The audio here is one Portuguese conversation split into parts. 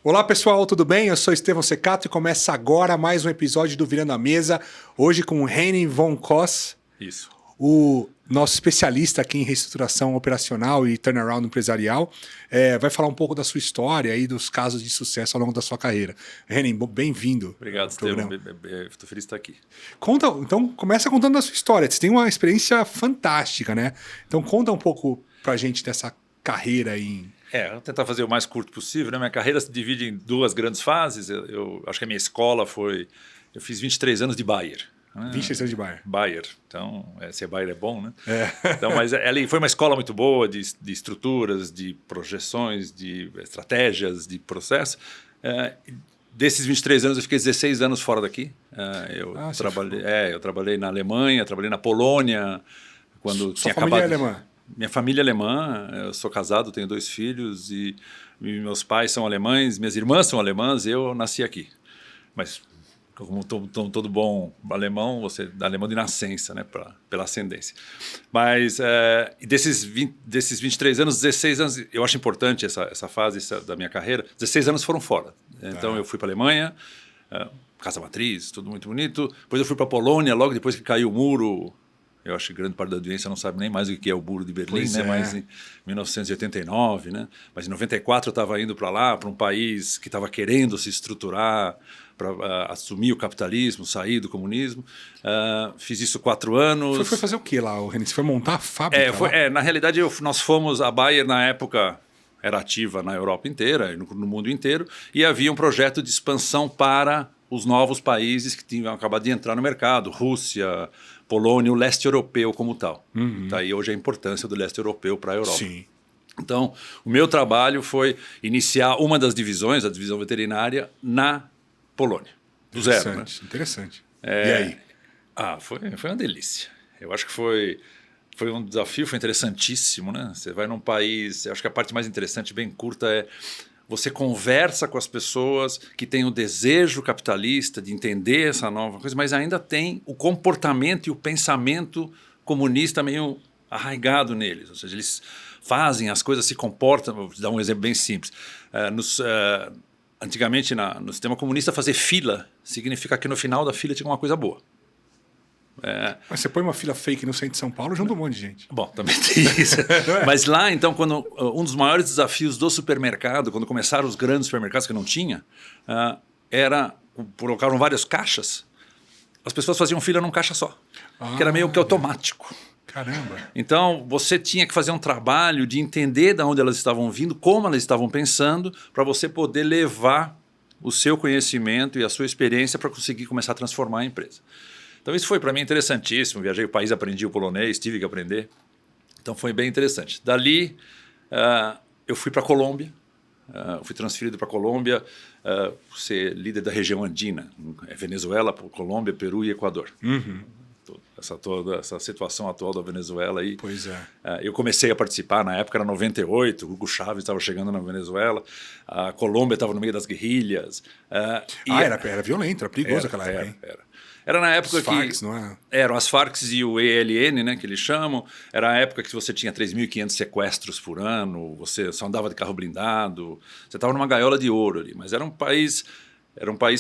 Olá pessoal, tudo bem? Eu sou Estevão Secato e começa agora mais um episódio do Virando a Mesa, hoje com o Henning von Koss, Isso. o nosso especialista aqui em reestruturação operacional e turnaround empresarial. Vai falar um pouco da sua história e dos casos de sucesso ao longo da sua carreira. Henning, bem-vindo. Obrigado, Estevão. Estou feliz de estar aqui. Então, começa contando a sua história. Você tem uma experiência fantástica, né? Então, conta um pouco pra gente dessa carreira aí. Vou tentar fazer o mais curto possível, né? Minha carreira se divide em duas grandes fases. Eu acho que a minha escola foi... Eu fiz 23 anos de Bayer. 23 anos de Bayer. Bayer. Então, ser Bayer é bom, né? Então, mas ela foi uma escola muito boa de estruturas, de projeções, de estratégias, de processo. Desses 23 anos, eu fiquei 16 anos fora daqui. Eu trabalhei na Alemanha, trabalhei na Polônia. Quando Sua família é alemã? Minha família é alemã, eu sou casado, tenho 2 filhos e meus pais são alemães, minhas irmãs são alemãs, eu nasci aqui. Mas, como todo bom alemão, você é alemão de nascença, né, pela ascendência. Mas desses 23 anos, 16 anos, eu acho importante essa fase da minha carreira, 16 anos foram fora. Então eu fui para a Alemanha, casa matriz, tudo muito bonito. Depois eu fui para a Polônia, logo depois que caiu o muro. Eu acho que grande parte da audiência não sabe nem mais o que é o Muro de Berlim, né? Mas em 1989, né? Mas em 94 eu estava indo para lá, para um país que estava querendo se estruturar, para assumir o capitalismo, sair do comunismo. Fiz isso 4 anos. Foi fazer o que lá, Henning? Você foi montar a fábrica lá? Na realidade, nós fomos... A Bayer, na época, era ativa na Europa inteira e no mundo inteiro, e havia um projeto de expansão para os novos países que tinham acabado de entrar no mercado, Rússia, Polônia, o leste europeu como tal. Daí hoje a importância do leste europeu para a Europa. Sim. Então, o meu trabalho foi iniciar uma das divisões, a divisão veterinária, na Polônia. Do zero, né? Interessante. E aí? Foi uma delícia. Eu acho que foi um desafio, foi interessantíssimo, né? Você vai num país... Eu acho que a parte mais interessante, bem curta, é... Você conversa com as pessoas que têm o desejo capitalista de entender essa nova coisa, mas ainda tem o comportamento e o pensamento comunista meio arraigado neles. Ou seja, eles fazem, as coisas se comportam. Vou dar um exemplo bem simples. Antigamente, no sistema comunista, fazer fila significa que no final da fila tinha uma coisa boa. Mas você põe uma fila fake no centro de São Paulo, junta um monte de gente. Bom, também tem isso. Mas lá, então, quando um dos maiores desafios do supermercado, quando começaram os grandes supermercados que não tinha, colocaram várias caixas, as pessoas faziam fila num caixa só, que era meio que automático. Caramba! Então, você tinha que fazer um trabalho de entender de onde elas estavam vindo, como elas estavam pensando, para você poder levar o seu conhecimento e a sua experiência para conseguir começar a transformar a empresa. Então isso foi para mim interessantíssimo, viajei o país, aprendi o polonês, tive que aprender, então foi bem interessante. Dali eu fui para a Colômbia, fui transferido para a Colômbia, ser líder da região andina, Venezuela, Colômbia, Peru e Equador. Toda essa situação atual da Venezuela aí. Pois é. Eu comecei a participar, na época era 98, Hugo Chávez estava chegando na Venezuela, a Colômbia estava no meio das guerrilhas. Era violento, era perigoso aquela época. Era na época as Farcs, não é? Eram as Farcs e o ELN, né, que eles chamam. Era a época que você tinha 3.500 sequestros por ano, você só andava de carro blindado, você estava numa gaiola de ouro ali. Mas era um país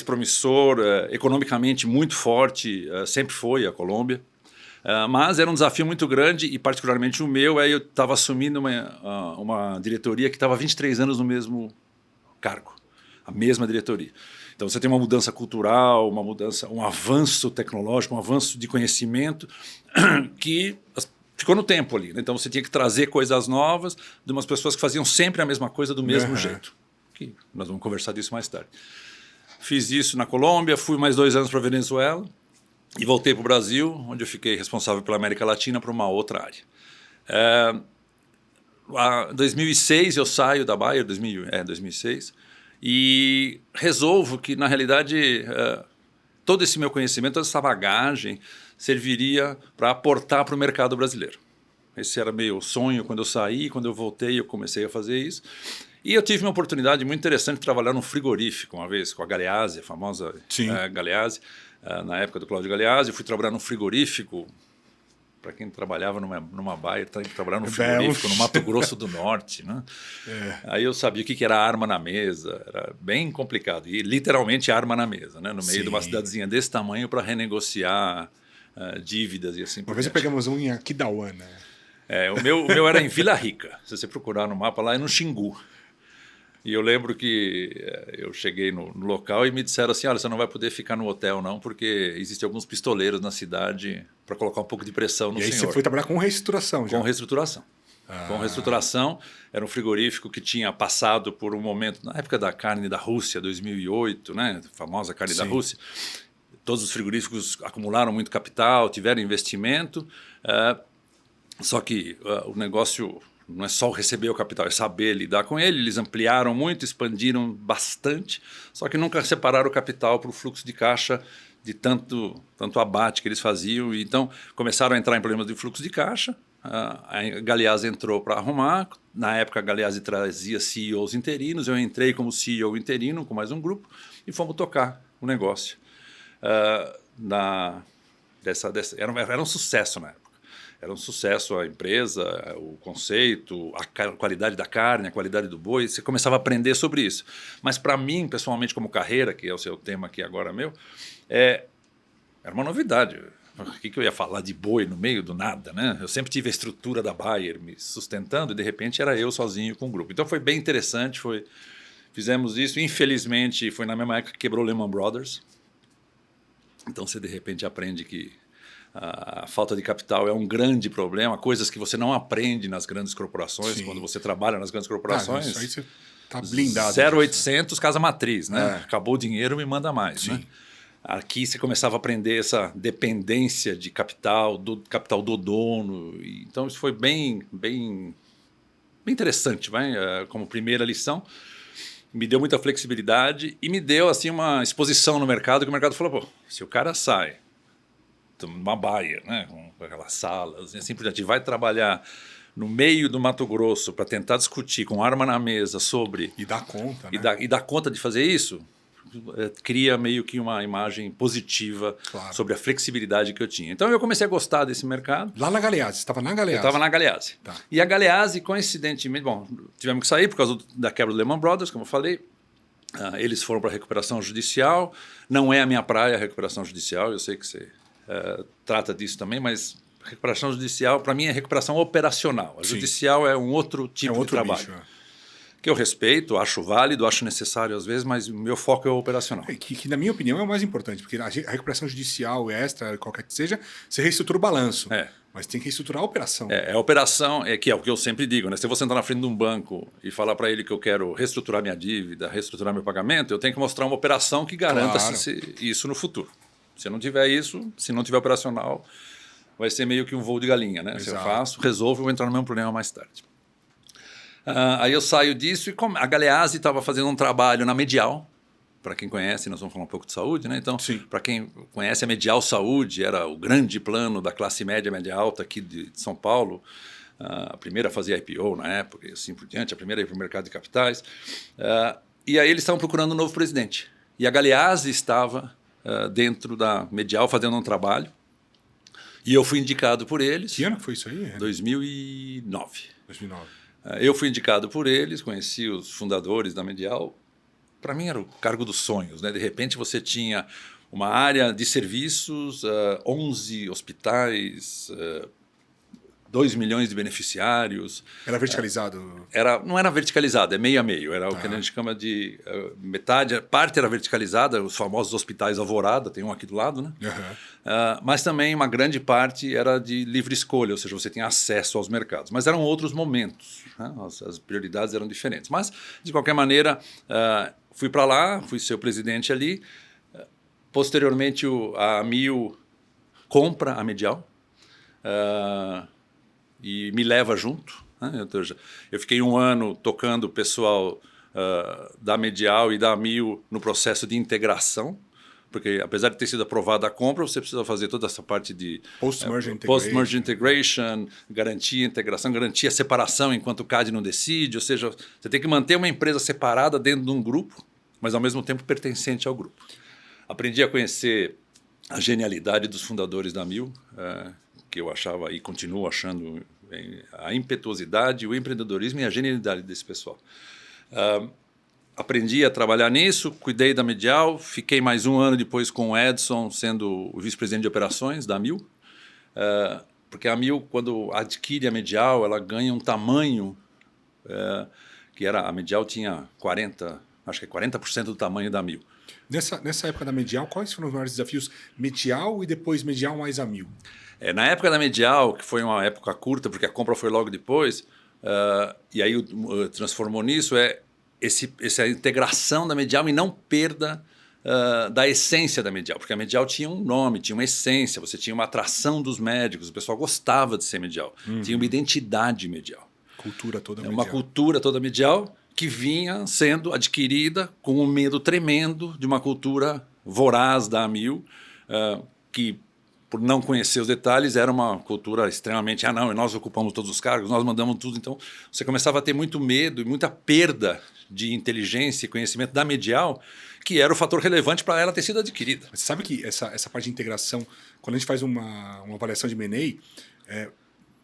promissor, economicamente muito forte, sempre foi a Colômbia. Mas era um desafio muito grande e particularmente o meu, eu estava assumindo uma diretoria que estava há 23 anos no mesmo cargo, a mesma diretoria. Então você tem uma mudança cultural, um avanço tecnológico, um avanço de conhecimento que ficou no tempo ali. Então você tinha que trazer coisas novas de umas pessoas que faziam sempre a mesma coisa do mesmo jeito. Que nós vamos conversar disso mais tarde. Fiz isso na Colômbia, fui mais 2 anos para a Venezuela e voltei para o Brasil, onde eu fiquei responsável pela América Latina para uma outra área. Em 2006 eu saio da Bayer, 2006, e resolvo que, na realidade, todo esse meu conhecimento, toda essa bagagem, serviria para aportar para o mercado brasileiro. Esse era meu sonho quando eu saí, quando eu voltei eu comecei a fazer isso. E eu tive uma oportunidade muito interessante de trabalhar num frigorífico uma vez, com a Galeazzi, a famosa Galeazzi, na época do Cláudio Galeazzi. Eu fui trabalhar num frigorífico para quem trabalhava numa Bayer, trabalhar no frigorífico, no Mato Grosso do Norte, né? Aí eu sabia o que era arma na mesa, era bem complicado. E literalmente arma na mesa, né? No meio de uma cidadezinha desse tamanho para renegociar dívidas e assim por diante. Uma vez pegamos um em Aquidauana. O meu era em Vila Rica. Se você procurar no mapa, lá é no Xingu. E eu lembro que eu cheguei no local e me disseram assim, olha, você não vai poder ficar no hotel não, porque existem alguns pistoleiros na cidade para colocar um pouco de pressão no senhor. E aí você foi trabalhar com reestruturação já? Com reestruturação. Com reestruturação, era um frigorífico que tinha passado por um momento, na época da carne da Rússia, 2008, né, a famosa carne da Rússia. Todos os frigoríficos acumularam muito capital, tiveram investimento, só que o negócio... Não é só receber o capital, é saber lidar com ele. Eles ampliaram muito, expandiram bastante, só que nunca separaram o capital para o fluxo de caixa de tanto abate que eles faziam. Então, começaram a entrar em problemas de fluxo de caixa. A Galeazzi entrou para arrumar. Na época, a Galeazzi trazia CEOs interinos. Eu entrei como CEO interino com mais um grupo e fomos tocar o negócio. Era um sucesso na época. Era um sucesso a empresa, o conceito, a qualidade da carne, a qualidade do boi. Você começava a aprender sobre isso. Mas para mim, pessoalmente, como carreira, que é o seu tema aqui agora meu, era uma novidade. O que eu ia falar de boi no meio do nada, né? Eu sempre tive a estrutura da Bayer me sustentando e, de repente, era eu sozinho com o grupo. Então, foi bem interessante. Fizemos isso. Infelizmente, foi na mesma época que quebrou Lehman Brothers. Então, você, de repente, aprende que a falta de capital é um grande problema, coisas que você não aprende nas grandes corporações, quando você trabalha nas grandes corporações. Isso aí você está blindado. 0800 casa matriz, né? Acabou o dinheiro, me manda mais. Sim. Né? Aqui você começava a aprender essa dependência de capital, do capital do dono. Então isso foi bem interessante, como primeira lição. Me deu muita flexibilidade e me deu assim, uma exposição no mercado, que o mercado falou, pô, se o cara sai uma Bayer, né, com aquelas salas, e assim por diante, vai trabalhar no meio do Mato Grosso para tentar discutir com arma na mesa sobre... E dar conta, né? E dar conta de fazer isso, cria meio que uma imagem positiva sobre a flexibilidade que eu tinha. Então eu comecei a gostar desse mercado. Lá na Galeazzi, você estava na Galeazzi? Eu estava na Galeazzi. Tá. E a Galeazzi, coincidentemente, tivemos que sair por causa da quebra do Lehman Brothers, como eu falei. Eles foram para a recuperação judicial. Não é a minha praia a recuperação judicial, eu sei que você... trata disso também, mas recuperação judicial, para mim, é recuperação operacional. A judicial é um outro tipo de trabalho. Bicho, que eu respeito, acho válido, acho necessário às vezes, mas o meu foco é o operacional. Que na minha opinião, é o mais importante, porque a recuperação judicial, extra, qualquer que seja, você reestrutura o balanço. Mas tem que reestruturar a operação. A operação, que é o que eu sempre digo, né? Se você entrar na frente de um banco e falar para ele que eu quero reestruturar minha dívida, reestruturar meu pagamento, eu tenho que mostrar uma operação que garanta isso no futuro. Se não tiver isso, se não tiver operacional, vai ser meio que um voo de galinha, né? Se eu faço, resolvo, eu vou entrar no mesmo problema mais tarde. Aí eu saio disso e a Galeazzi estava fazendo um trabalho na Medial. Para quem conhece, nós vamos falar um pouco de saúde, né? Então, para quem conhece, a Medial Saúde era o grande plano da classe média, média alta aqui de São Paulo. A primeira a fazer IPO na época e assim por diante, a primeira a ir para o mercado de capitais. E aí eles estavam procurando um novo presidente. E a Galeazzi estava... dentro da Medial, fazendo um trabalho. E eu fui indicado por eles. Que ano que foi isso aí? 2009. 2009. Eu fui indicado por eles, conheci os fundadores da Medial. Para mim era o cargo dos sonhos, né? De repente você tinha uma área de serviços, 11 hospitais, 2 milhões de beneficiários. Era verticalizado? Não era verticalizado, é meio a meio. Era o que a gente chama de metade. Parte era verticalizada, os famosos hospitais Alvorada, tem um aqui do lado, né? Mas também uma grande parte era de livre escolha, ou seja, você tinha acesso aos mercados. Mas eram outros momentos, né? As prioridades eram diferentes. Mas, de qualquer maneira, fui para lá, fui ser o presidente ali. Posteriormente, a Mil compra a Medial. E me leva junto. Né? Eu fiquei um ano tocando o pessoal da Medial e da Mil no processo de integração, porque apesar de ter sido aprovada a compra, você precisa fazer toda essa parte de post-merge integration, garantia integração, garantia separação enquanto o CAD não decide, ou seja, você tem que manter uma empresa separada dentro de um grupo, mas ao mesmo tempo pertencente ao grupo. Aprendi a conhecer a genialidade dos fundadores da Mil, que eu achava e continuo achando a impetuosidade, o empreendedorismo e a genialidade desse pessoal. Aprendi a trabalhar nisso, cuidei da Medial, fiquei mais um ano depois com o Edson, sendo o vice-presidente de operações da Amil, porque a Amil, quando adquire a Medial, ela ganha um tamanho que era, a Medial tinha 40% do tamanho da Amil. Nessa época da Medial, quais foram os maiores desafios? Medial e depois Medial mais Amil? Na época da Medial, que foi uma época curta, porque a compra foi logo depois, e aí transformou nisso, essa integração da Medial e não perda da essência da Medial, porque a Medial tinha um nome, tinha uma essência, você tinha uma atração dos médicos, o pessoal gostava de ser Medial, tinha uma identidade Medial. Cultura toda Medial. Uma cultura toda Medial que vinha sendo adquirida com um medo tremendo de uma cultura voraz da Amil, que, por não conhecer os detalhes, era uma cultura extremamente, não, nós ocupamos todos os cargos, nós mandamos tudo, então você começava a ter muito medo e muita perda de inteligência e conhecimento da Medial, que era o fator relevante para ela ter sido adquirida. Você sabe que essa parte de integração, quando a gente faz uma avaliação de M&A,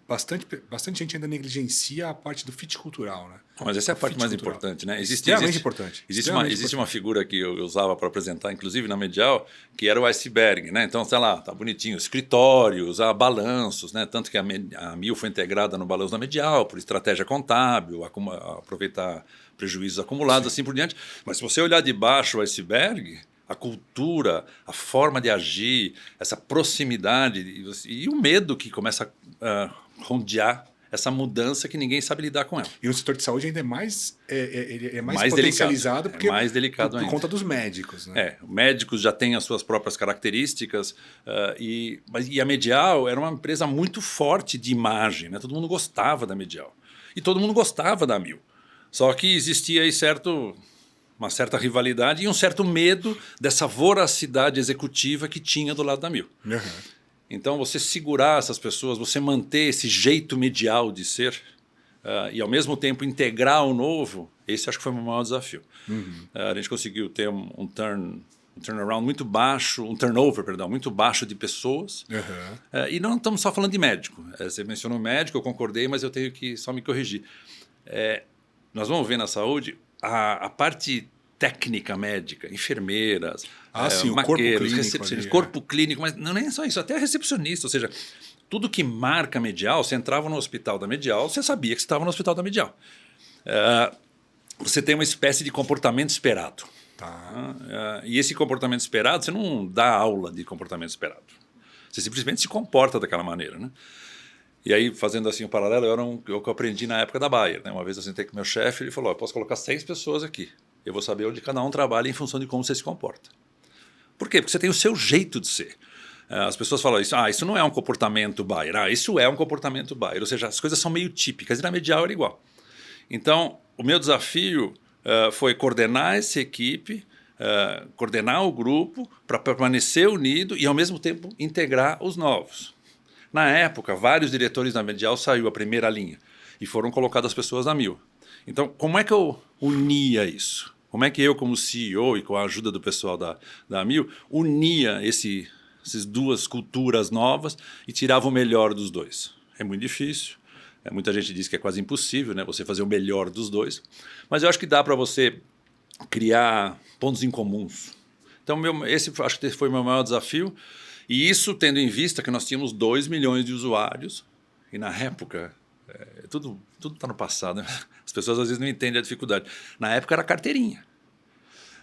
bastante gente ainda negligencia a parte do fit cultural, né? Mas essa é a parte mais importante, né? Extremamente importante. Existe uma figura que eu usava para apresentar, inclusive na Medial, que era o iceberg, né? Então, sei lá, tá bonitinho, escritórios, balanços, né? Tanto que a Amil foi integrada no balanço da Medial por estratégia contábil, aproveitar prejuízos acumulados, assim por diante. Mas se você olhar de baixo o iceberg, a cultura, a forma de agir, essa proximidade e o medo que começa a rondear essa mudança que ninguém sabe lidar com ela. E no setor de saúde ainda é mais potencializado delicado. É mais delicado por conta dos médicos. Né? Médicos já têm as suas próprias características, e a Medial era uma empresa muito forte de imagem, né? Todo mundo gostava da Medial. E todo mundo gostava da Amil. Só que existia aí uma certa rivalidade e um certo medo dessa voracidade executiva que tinha do lado da Amil. Uhum. Então, você segurar essas pessoas, você manter esse jeito Medial de ser e, ao mesmo tempo, integrar o novo, esse acho que foi o meu maior desafio. Uhum. A gente conseguiu ter um turnaround muito baixo, um turnover, perdão, muito baixo de pessoas. Uhum. E não estamos só falando de médico. Você mencionou médico, eu concordei, mas eu tenho que só me corrigir. Nós vamos ver na saúde a parte técnica médica, enfermeiras, maqueiros, recepcionistas, corpo clínico, mas não é só isso, até recepcionista, ou seja, tudo que marca a Medial, você entrava no hospital da Medial, você sabia que você estava no hospital da Medial. Você tem uma espécie de comportamento esperado. Tá. E esse comportamento esperado, você não dá aula de comportamento esperado. Você simplesmente se comporta daquela maneira, né? E aí, fazendo assim um paralelo, o que eu aprendi na época da Bayer. Né? Uma vez eu sentei com o meu chefe, ele falou, eu posso colocar 6 pessoas aqui. Eu vou saber onde cada um trabalha em função de como você se comporta. Por quê? Porque você tem o seu jeito de ser. As pessoas falam isso não é um comportamento Bayer. Isso é um comportamento Bayer. Ou seja, as coisas são meio típicas e na Medial era igual. Então, o meu desafio foi coordenar essa equipe, coordenar o grupo para permanecer unido e, ao mesmo tempo, integrar os novos. Na época, vários diretores da Medial saiu a primeira linha e foram colocadas pessoas na Amil. Então, como é que eu unia isso? Como é que eu, como CEO e com a ajuda do pessoal da Amil, unia essas duas culturas novas e tirava o melhor dos dois? É muito difícil. Muita gente diz que é quase impossível, né, você fazer o melhor dos dois. Mas eu acho que dá para você criar pontos em comuns. Então, esse acho que foi o meu maior desafio. E isso tendo em vista que nós tínhamos 2 milhões de usuários. E na época, tudo está no passado, né? As pessoas às vezes não entendem a dificuldade. Na época era carteirinha.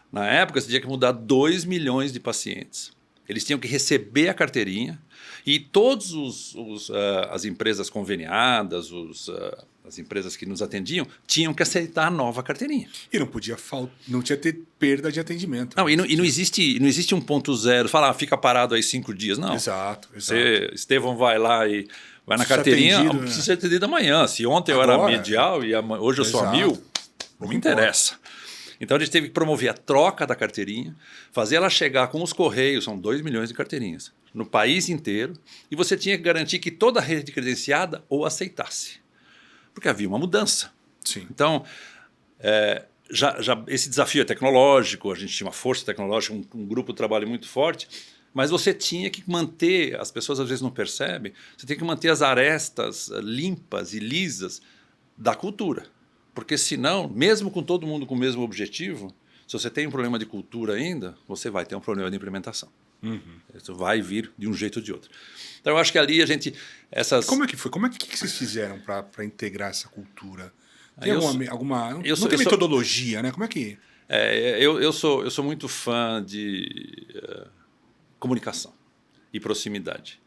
Na época você tinha que mudar 2 milhões de pacientes. Eles tinham que receber a carteirinha e todas as empresas conveniadas, as empresas que nos atendiam, tinham que aceitar a nova carteirinha. E não tinha ter perda de atendimento. Não, e não existe 1.0, fala, fica parado aí 5 dias. Não. Exato. Estevão vai lá e vai na carteirinha, precisa ser atendido amanhã. Se ontem eu era Medial e hoje eu sou Amil, não me interessa. Então a gente teve que promover a troca da carteirinha, fazer ela chegar com os correios, são 2 milhões de carteirinhas, no país inteiro, e você tinha que garantir que toda a rede credenciada o aceitasse. Porque havia uma mudança. Sim. Então, já esse desafio é tecnológico, a gente tinha uma força tecnológica, um grupo de trabalho muito forte, Mas você tinha que manter, as pessoas às vezes não percebem, você tem que manter as arestas limpas e lisas da cultura. Porque senão, mesmo com todo mundo com o mesmo objetivo, se você tem um problema de cultura ainda, você vai ter um problema de implementação. Isso vai vir de um jeito ou de outro. Então eu acho que ali a gente... Como é que foi? Que vocês fizeram para integrar essa cultura? Tem alguma não tem metodologia, né? Como é que... Eu sou muito fã de comunicação e proximidade.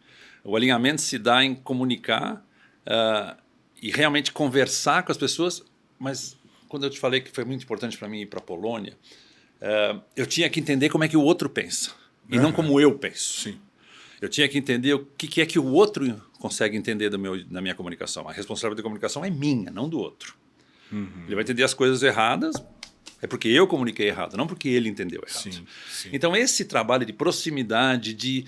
O alinhamento se dá em comunicar e realmente conversar com as pessoas, mas quando eu te falei que foi muito importante para mim ir para a Polônia, eu tinha que entender como é que o outro pensa e não como eu penso. Sim. Eu tinha que entender o que é que o outro consegue entender da minha comunicação. A responsabilidade da comunicação é minha, não do outro. Ele vai entender as coisas erradas, é porque eu comuniquei errado, não porque ele entendeu errado. Sim. Então, esse trabalho de proximidade,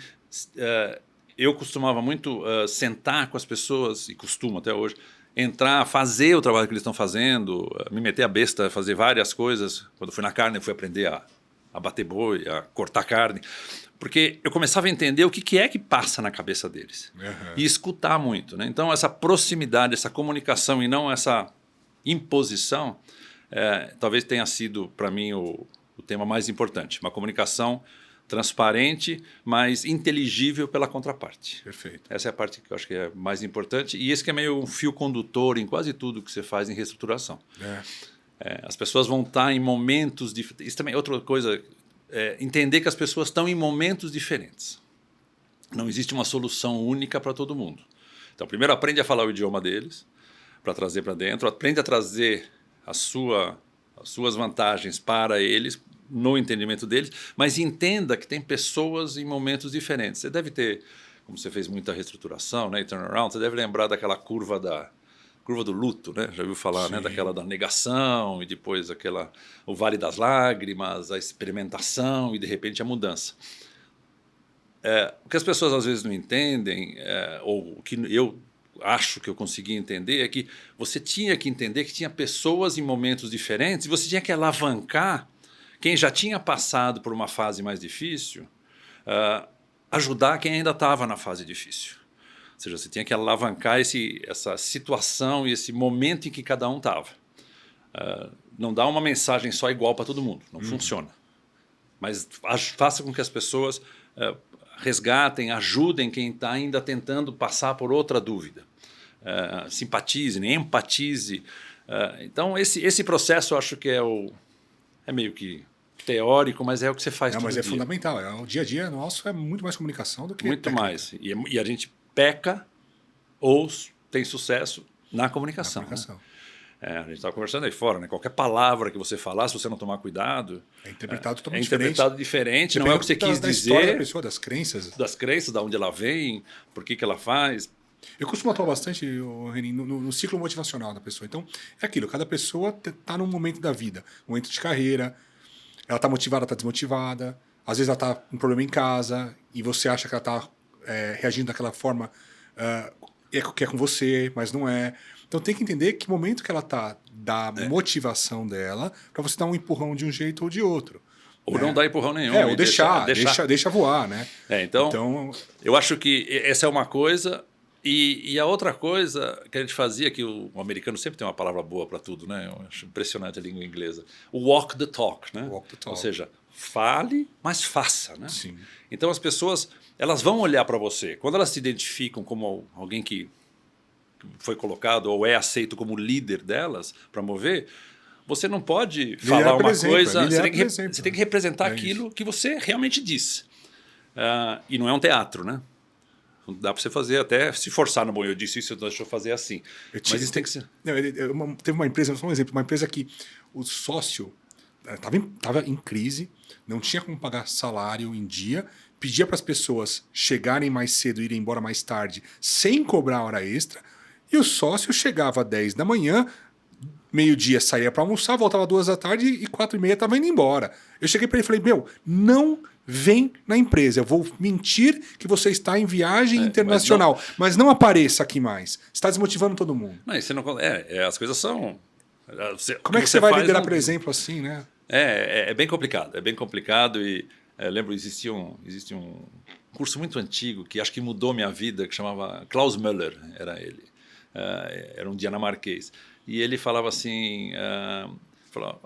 eu costumava muito sentar com as pessoas, e costumo até hoje, entrar, fazer o trabalho que eles estão fazendo, me meter a besta, fazer várias coisas. Quando fui na carne, eu fui aprender a bater boi, a cortar carne, porque eu começava a entender o que é que passa na cabeça deles e escutar muito, né? Então, essa proximidade, essa comunicação e não essa imposição, talvez tenha sido, para mim, o tema mais importante. Uma comunicação transparente, mas inteligível pela contraparte. Perfeito. Essa é a parte que eu acho que é mais importante. E esse que é meio um fio condutor em quase tudo que você faz em reestruturação. As pessoas vão estar em momentos diferentes. Isso também é outra coisa, entender que as pessoas estão em momentos diferentes. Não existe uma solução única para todo mundo. Então, primeiro aprende a falar o idioma deles, para trazer para dentro, aprende a trazer as suas vantagens para eles, no entendimento deles, mas entenda que tem pessoas em momentos diferentes. Você deve ter, como você fez muita reestruturação, né, e turnaround, você deve lembrar daquela curva do luto, né? Já ouviu falar, né, daquela da negação e depois o vale das lágrimas, a experimentação e de repente a mudança. O que as pessoas às vezes não entendem, ou o que eu acho que eu consegui entender, é que você tinha que entender que tinha pessoas em momentos diferentes e você tinha que alavancar quem já tinha passado por uma fase mais difícil, ajudar quem ainda estava na fase difícil. Ou seja, você tinha que alavancar essa situação e esse momento em que cada um estava. Não dá uma mensagem só igual para todo mundo, não funciona. Mas faça com que as pessoas resgatem, ajudem quem está ainda tentando passar por outra dúvida. Simpatize, empatize. Então, esse processo eu acho que é meio que teórico, mas é o que você faz todo mas dia. É fundamental. O dia a dia nosso é muito mais comunicação do que muito técnica. Mais. E a gente peca ou tem sucesso na comunicação. Né? A gente estava conversando aí fora, né? Qualquer palavra que você falar, se você não tomar cuidado... É interpretado totalmente diferente. É interpretado diferente, não é o que você quis dizer. Da história da pessoa, das crenças. Das crenças, de onde ela vem, por que ela faz. Eu costumo atuar bastante, Renin, no ciclo motivacional da pessoa. Então, é aquilo, cada pessoa está num momento da vida, um momento de carreira, ela está motivada, está desmotivada, às vezes ela está com um problema em casa e você acha que ela está reagindo daquela forma que é com você, mas não é. Então tem que entender que momento que ela está da motivação dela para você dar um empurrão de um jeito ou de outro. Ou não dar empurrão nenhum. Ou deixa voar, né? Então, eu acho que essa é uma coisa. E a outra coisa que a gente fazia, que o americano sempre tem uma palavra boa para tudo, né? Eu acho impressionante a língua inglesa. O walk the talk, né? Walk the talk. Ou seja, fale, mas faça, né? Sim. Então as pessoas, elas vão olhar para você. Quando elas se identificam como alguém que foi colocado ou é aceito como líder delas para mover, você não pode falar uma coisa, você tem que representar aquilo que você realmente diz. E não é um teatro, né? Dá para você fazer até se forçar no bom. Eu disse isso, deixa eu fazer assim. Mas isso tem que ser. Teve uma empresa, só um exemplo, uma empresa que o sócio estava em crise, não tinha como pagar salário em dia, pedia para as pessoas chegarem mais cedo e irem embora mais tarde, sem cobrar hora extra, e o sócio chegava às 10 da manhã, meio-dia saía para almoçar, voltava 2 da tarde e 4h30 estava indo embora. Eu cheguei para ele e falei, não vem na empresa, eu vou mentir que você está em viagem internacional, mas não apareça aqui mais. Você está desmotivando todo mundo. Não, você não, as coisas são... Como é que você vai liderar, por exemplo, assim, né? É bem complicado, e lembro, existe um curso muito antigo que acho que mudou minha vida, que chamava Klaus Müller, era ele. Era um dinamarquês. E ele falava assim...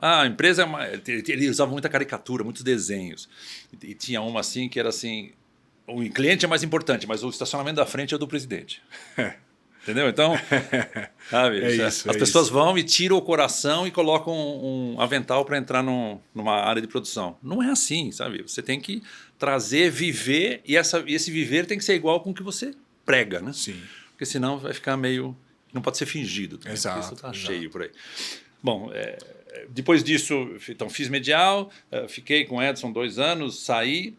a empresa é uma... Ele usava muita caricatura, muitos desenhos. E tinha uma assim que era assim... O cliente é mais importante, mas o estacionamento da frente é do presidente. Entendeu? Então, sabe, as pessoas vão e tiram o coração e colocam um avental para entrar numa área de produção. Não é assim, sabe? Você tem que trazer, viver, e esse viver tem que ser igual com o que você prega, né? Sim. Porque senão vai ficar meio... Não pode ser fingido também, exato, isso está cheio por aí. Bom, depois disso, então, fiz Medial, fiquei com o Edson 2 anos, saí,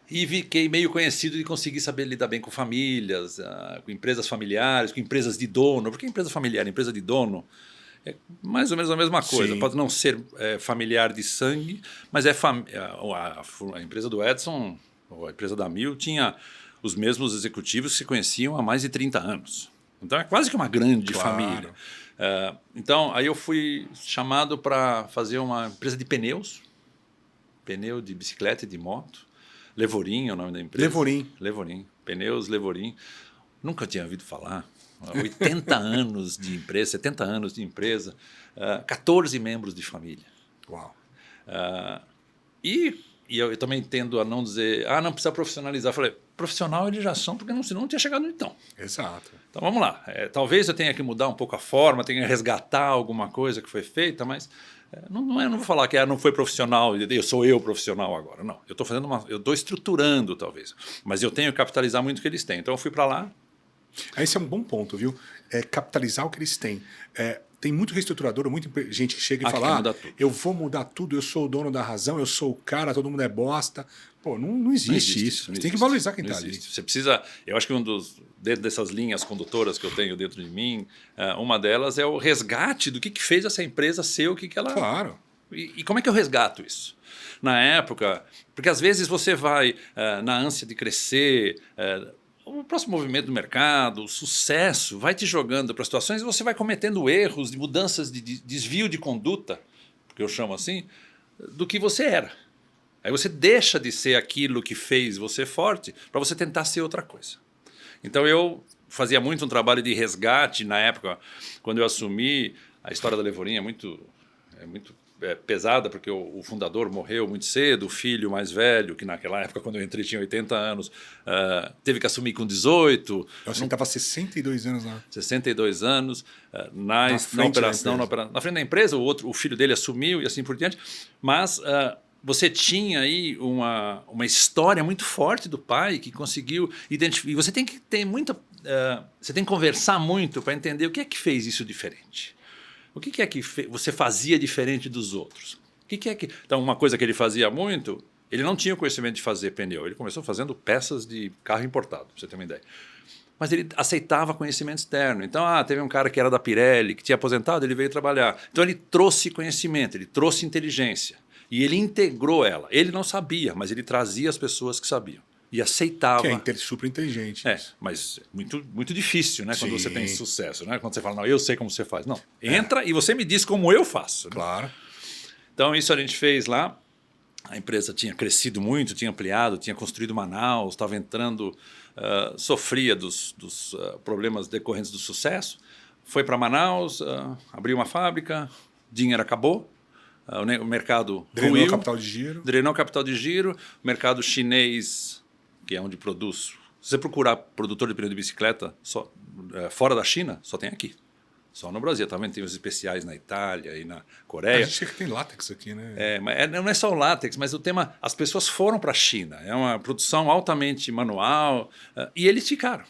e fiquei meio conhecido de conseguir saber lidar bem com famílias, com empresas familiares, com empresas de dono. Porque empresa familiar, empresa de dono, é mais ou menos a mesma coisa. Sim. Pode não ser familiar de sangue, mas a empresa do Edson, ou a empresa da Mil, tinha os mesmos executivos que se conheciam há mais de 30 anos. Então é quase que uma grande família. Então aí eu fui chamado para fazer uma empresa de pneu de bicicleta e de moto. Levorin é o nome da empresa. Levorin. Pneus Levorin. Nunca tinha ouvido falar. 80 anos de empresa, 70 anos de empresa, 14 membros de família. Uau. E eu também tendo a não dizer, não precisa profissionalizar. Falei, profissional eles já são, porque senão não tinha chegado então. Exato. Então vamos lá. Talvez eu tenha que mudar um pouco a forma, tenha que resgatar alguma coisa que foi feita, mas... Não vou falar que não foi profissional, sou eu profissional agora. Não, eu estou estruturando talvez, mas eu tenho que capitalizar muito o que eles têm. Então eu fui para lá. Esse é um bom ponto, viu? Capitalizar o que eles têm. Tem muito reestruturador, muita gente que chega e fala, eu vou mudar tudo, eu sou o dono da razão, eu sou o cara, todo mundo é bosta. Pô, não existe isso. Você tem que valorizar quem está ali. Você precisa... Eu acho que dentro dessas linhas condutoras que eu tenho dentro de mim, uma delas é o resgate do que fez essa empresa ser o que ela... Claro. E como é que eu resgato isso? Na época... Porque às vezes você vai na ânsia de crescer... o próximo movimento do mercado, o sucesso, vai te jogando para situações e você vai cometendo erros de mudanças de desvio de conduta, que eu chamo assim, do que você era. Aí você deixa de ser aquilo que fez você forte para você tentar ser outra coisa. Então eu fazia muito um trabalho de resgate na época, quando eu assumi. A história da Levorin é muito pesada, porque o fundador morreu muito cedo, o filho mais velho, que naquela época, quando eu entrei, tinha 80 anos, teve que assumir com 18. Eu acho que estava 62 anos lá. 62 anos, na operação, na frente da empresa, o filho dele assumiu e assim por diante. Mas você tinha aí uma história muito forte do pai que conseguiu identificar. E você tem que ter você tem que conversar muito para entender o que é que fez isso diferente. O que é que você fazia diferente dos outros? Então, uma coisa que ele fazia muito, ele não tinha o conhecimento de fazer pneu. Ele começou fazendo peças de carro importado, para você ter uma ideia. Mas ele aceitava conhecimento externo. Então, teve um cara que era da Pirelli, que tinha aposentado, ele veio trabalhar. Então, ele trouxe conhecimento, ele trouxe inteligência. E ele integrou ela. Ele não sabia, mas ele trazia as pessoas que sabiam. E aceitava. Que é super inteligente. Mas muito, muito difícil, né? Quando você tem sucesso, né? Quando você fala, não, eu sei como você faz. Não, entra e você me diz como eu faço. Claro. Né? Então, isso a gente fez lá. A empresa tinha crescido muito, tinha ampliado, tinha construído Manaus, estava entrando, sofria dos problemas decorrentes do sucesso. Foi para Manaus, abriu uma fábrica, dinheiro acabou. O mercado drenou o capital de giro. Drenou o capital de giro. O mercado chinês, que é onde produz. Se você procurar produtor de pneu de bicicleta fora da China, só tem aqui. Só no Brasil. Também tem os especiais na Itália e na Coreia. A gente acha que tem látex aqui, né? Mas não é só o látex, mas o tema... As pessoas foram para a China. É uma produção altamente manual. E eles ficaram.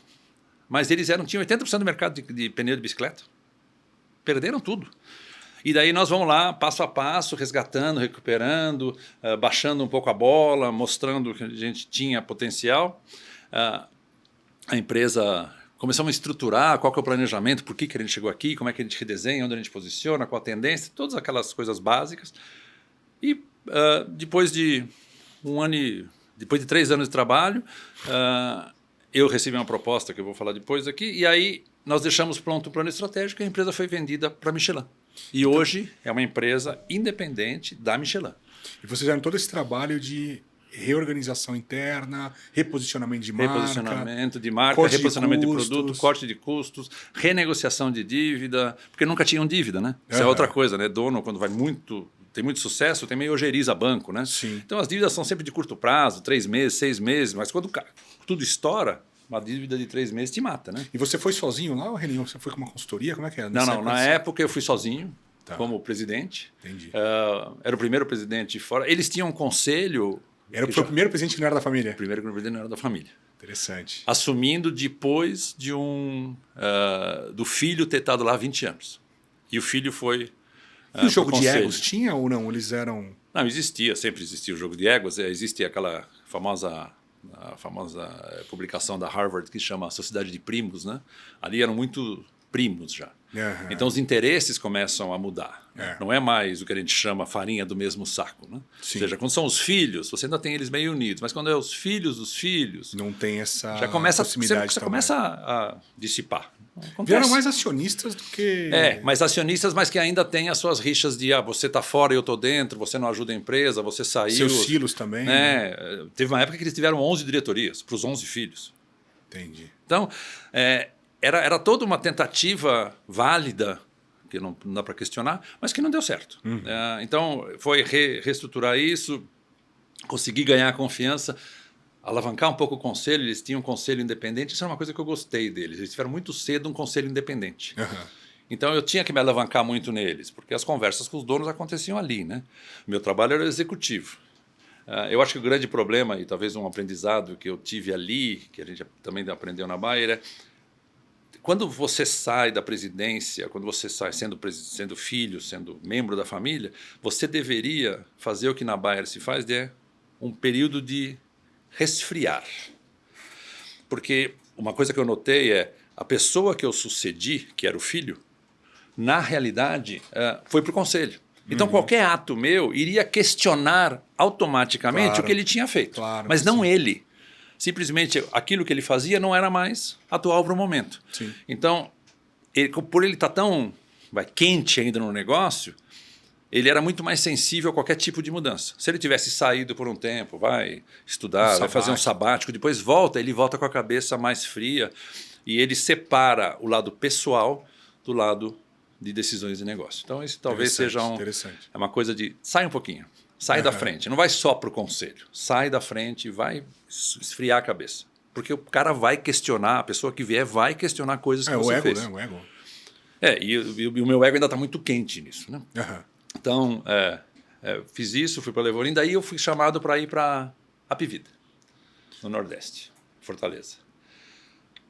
Mas eles tinham 80% do mercado de pneu de bicicleta. Perderam tudo. E daí nós vamos lá, passo a passo, resgatando, recuperando, baixando um pouco a bola, mostrando que a gente tinha potencial. A empresa... Começamos a estruturar qual que é o planejamento, por que a gente chegou aqui, como é que a gente redesenha, onde a gente posiciona, qual a tendência, todas aquelas coisas básicas. E depois de depois de 3 anos de trabalho, eu recebi uma proposta que eu vou falar depois aqui, e aí nós deixamos pronto o plano estratégico e a empresa foi vendida para a Michelin. E hoje é uma empresa independente da Michelin. E vocês fizeram todo esse trabalho de reorganização interna, reposicionamento de marca, reposicionamento de produto, corte de custos, renegociação de dívida, porque nunca tinham dívida, né? Isso é outra coisa, né? Dono, quando tem muito sucesso, tem meio ojeriza banco, né? Sim. Então as dívidas são sempre de curto prazo, 3 meses, 6 meses, mas quando tudo estoura, uma dívida de 3 meses te mata, né? E você foi sozinho lá, ou Reninho? Você foi com uma consultoria? Como é que é? Não, na época eu fui sozinho, como presidente. Entendi. Era o primeiro presidente fora. Eles tinham um conselho... Foi o primeiro presidente que não era da família? Primeiro presidente não era da família. Interessante. Assumindo depois de do filho ter estado lá há 20 anos. E o filho foi... E o jogo de egos tinha ou não? Eles eram... Não, existia, sempre existia o jogo de egos. Existe aquela famosa publicação da Harvard que chama Sociedade de Primos, né? Ali eram muito primos já. Uhum. Então os interesses começam a mudar. Não é mais o que a gente chama farinha do mesmo saco, né? Ou seja, quando são os filhos, você ainda tem eles meio unidos, mas quando é os filhos dos filhos, não tem essa proximidade. Você começa a dissipar. Vieram mais acionistas do que... mais acionistas, mas que ainda tem as suas rixas de você está fora e eu estou dentro, você não ajuda a empresa, você saiu. Seus silos também. Né? Teve uma época que eles tiveram 11 diretorias para os 11 filhos. Entendi. Então, era toda uma tentativa válida, que não dá para questionar, mas que não deu certo. Uhum. Então, foi reestruturar isso, conseguir ganhar confiança, alavancar um pouco o conselho. Eles tinham um conselho independente, isso é uma coisa que eu gostei deles. Eles tiveram muito cedo um conselho independente. Uhum. Então eu tinha que me alavancar muito neles, porque as conversas com os donos aconteciam ali, né? Meu trabalho era executivo. Eu acho que o grande problema, e talvez um aprendizado que eu tive ali, que a gente também aprendeu na Bayer, é quando você sai da presidência, quando você sai sendo filho, sendo membro da família, você deveria fazer o que na Bayer se faz, um período de resfriar. Porque uma coisa que eu notei é a pessoa que eu sucedi, que era o filho, na realidade foi para o conselho. Então qualquer ato meu iria questionar automaticamente o que ele tinha feito, mas não ele. Simplesmente aquilo que ele fazia não era mais atual para o momento. Sim. Então, por ele estar tão quente ainda no negócio, ele era muito mais sensível a qualquer tipo de mudança. Se ele tivesse saído por um tempo, vai estudar, vai fazer um sabático, depois ele volta com a cabeça mais fria e ele separa o lado pessoal do lado de decisões de negócio. Então, isso talvez seja uma coisa de sai um pouquinho. Sai da frente, não vai só para o conselho. Sai da frente e vai esfriar a cabeça. Porque o cara vai questionar, a pessoa que vier vai questionar coisas que você fez. O ego. E o meu ego ainda está muito quente nisso. Né? Uhum. Então, fiz isso, fui para Levorim, daí eu fui chamado para ir para Apivida, no Nordeste, Fortaleza.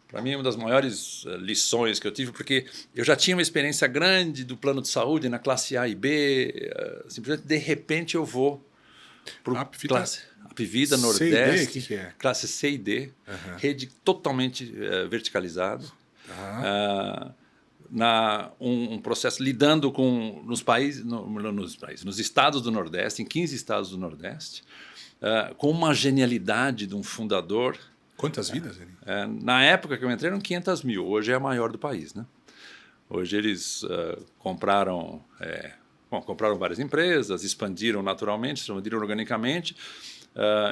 Para mim, uma das maiores lições que eu tive, porque eu já tinha uma experiência grande do plano de saúde na classe A e B, simplesmente, de repente, eu vou para a classe Apivida, Nordeste, que é? Classe C e D, rede totalmente verticalizada, um processo lidando com nos estados do Nordeste, em 15 estados do Nordeste, com uma genialidade de um fundador. Quantas vidas? Na época que eu entrei eram 500 mil, hoje é a maior do país. Né? Hoje eles compraram várias empresas, expandiram naturalmente, expandiram organicamente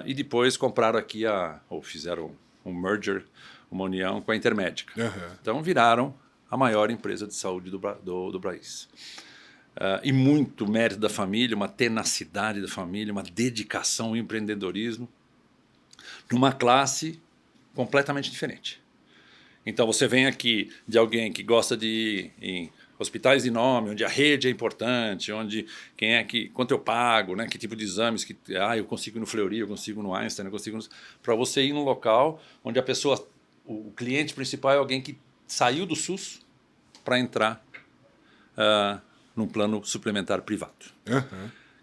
e depois compraram aqui, ou fizeram um merger, uma união com a Intermédica. Uhum. Então viraram a maior empresa de saúde do país. E muito mérito da família, uma tenacidade da família, uma dedicação, um empreendedorismo, numa classe quantomplesmente diferente. Então você vem aqui de alguém que gosta de ir em hospitais de nome, onde a rede é importante, onde quanto eu pago, né, que tipo de exames eu consigo no Fleury, eu consigo no Einstein, eu consigo para você ir num local onde o cliente principal é alguém que saiu do SUS para entrar num plano suplementar privado,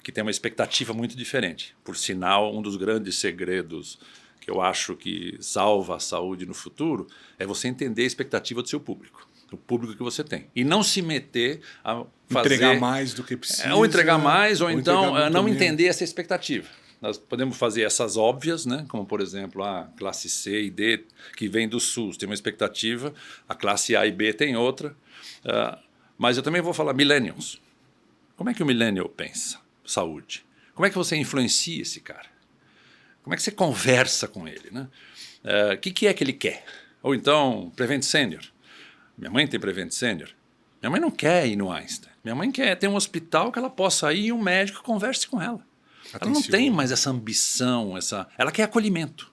que tem uma expectativa muito diferente. Por sinal, um dos grandes segredos que eu acho que salva a saúde no futuro é você entender a expectativa do seu público, o público que você tem. E não se meter a fazer... Entregar mais do que precisa. Ou entregar mais, ou então não entender essa expectativa. Nós podemos fazer essas óbvias, né? Como, por exemplo, a classe C e D, que vem do SUS, tem uma expectativa, a classe A e B tem outra. Mas eu também vou falar millennials. Como é que o millennial pensa saúde? Como é que você influencia esse cara? Como é que você conversa com ele, né? O que é que ele quer? Ou então, Prevent Senior. Minha mãe tem Prevent Senior. Minha mãe não quer ir no Einstein. Minha mãe quer ter um hospital que ela possa ir e um médico converse com ela. Ela não tem mais essa ambição, ela quer acolhimento.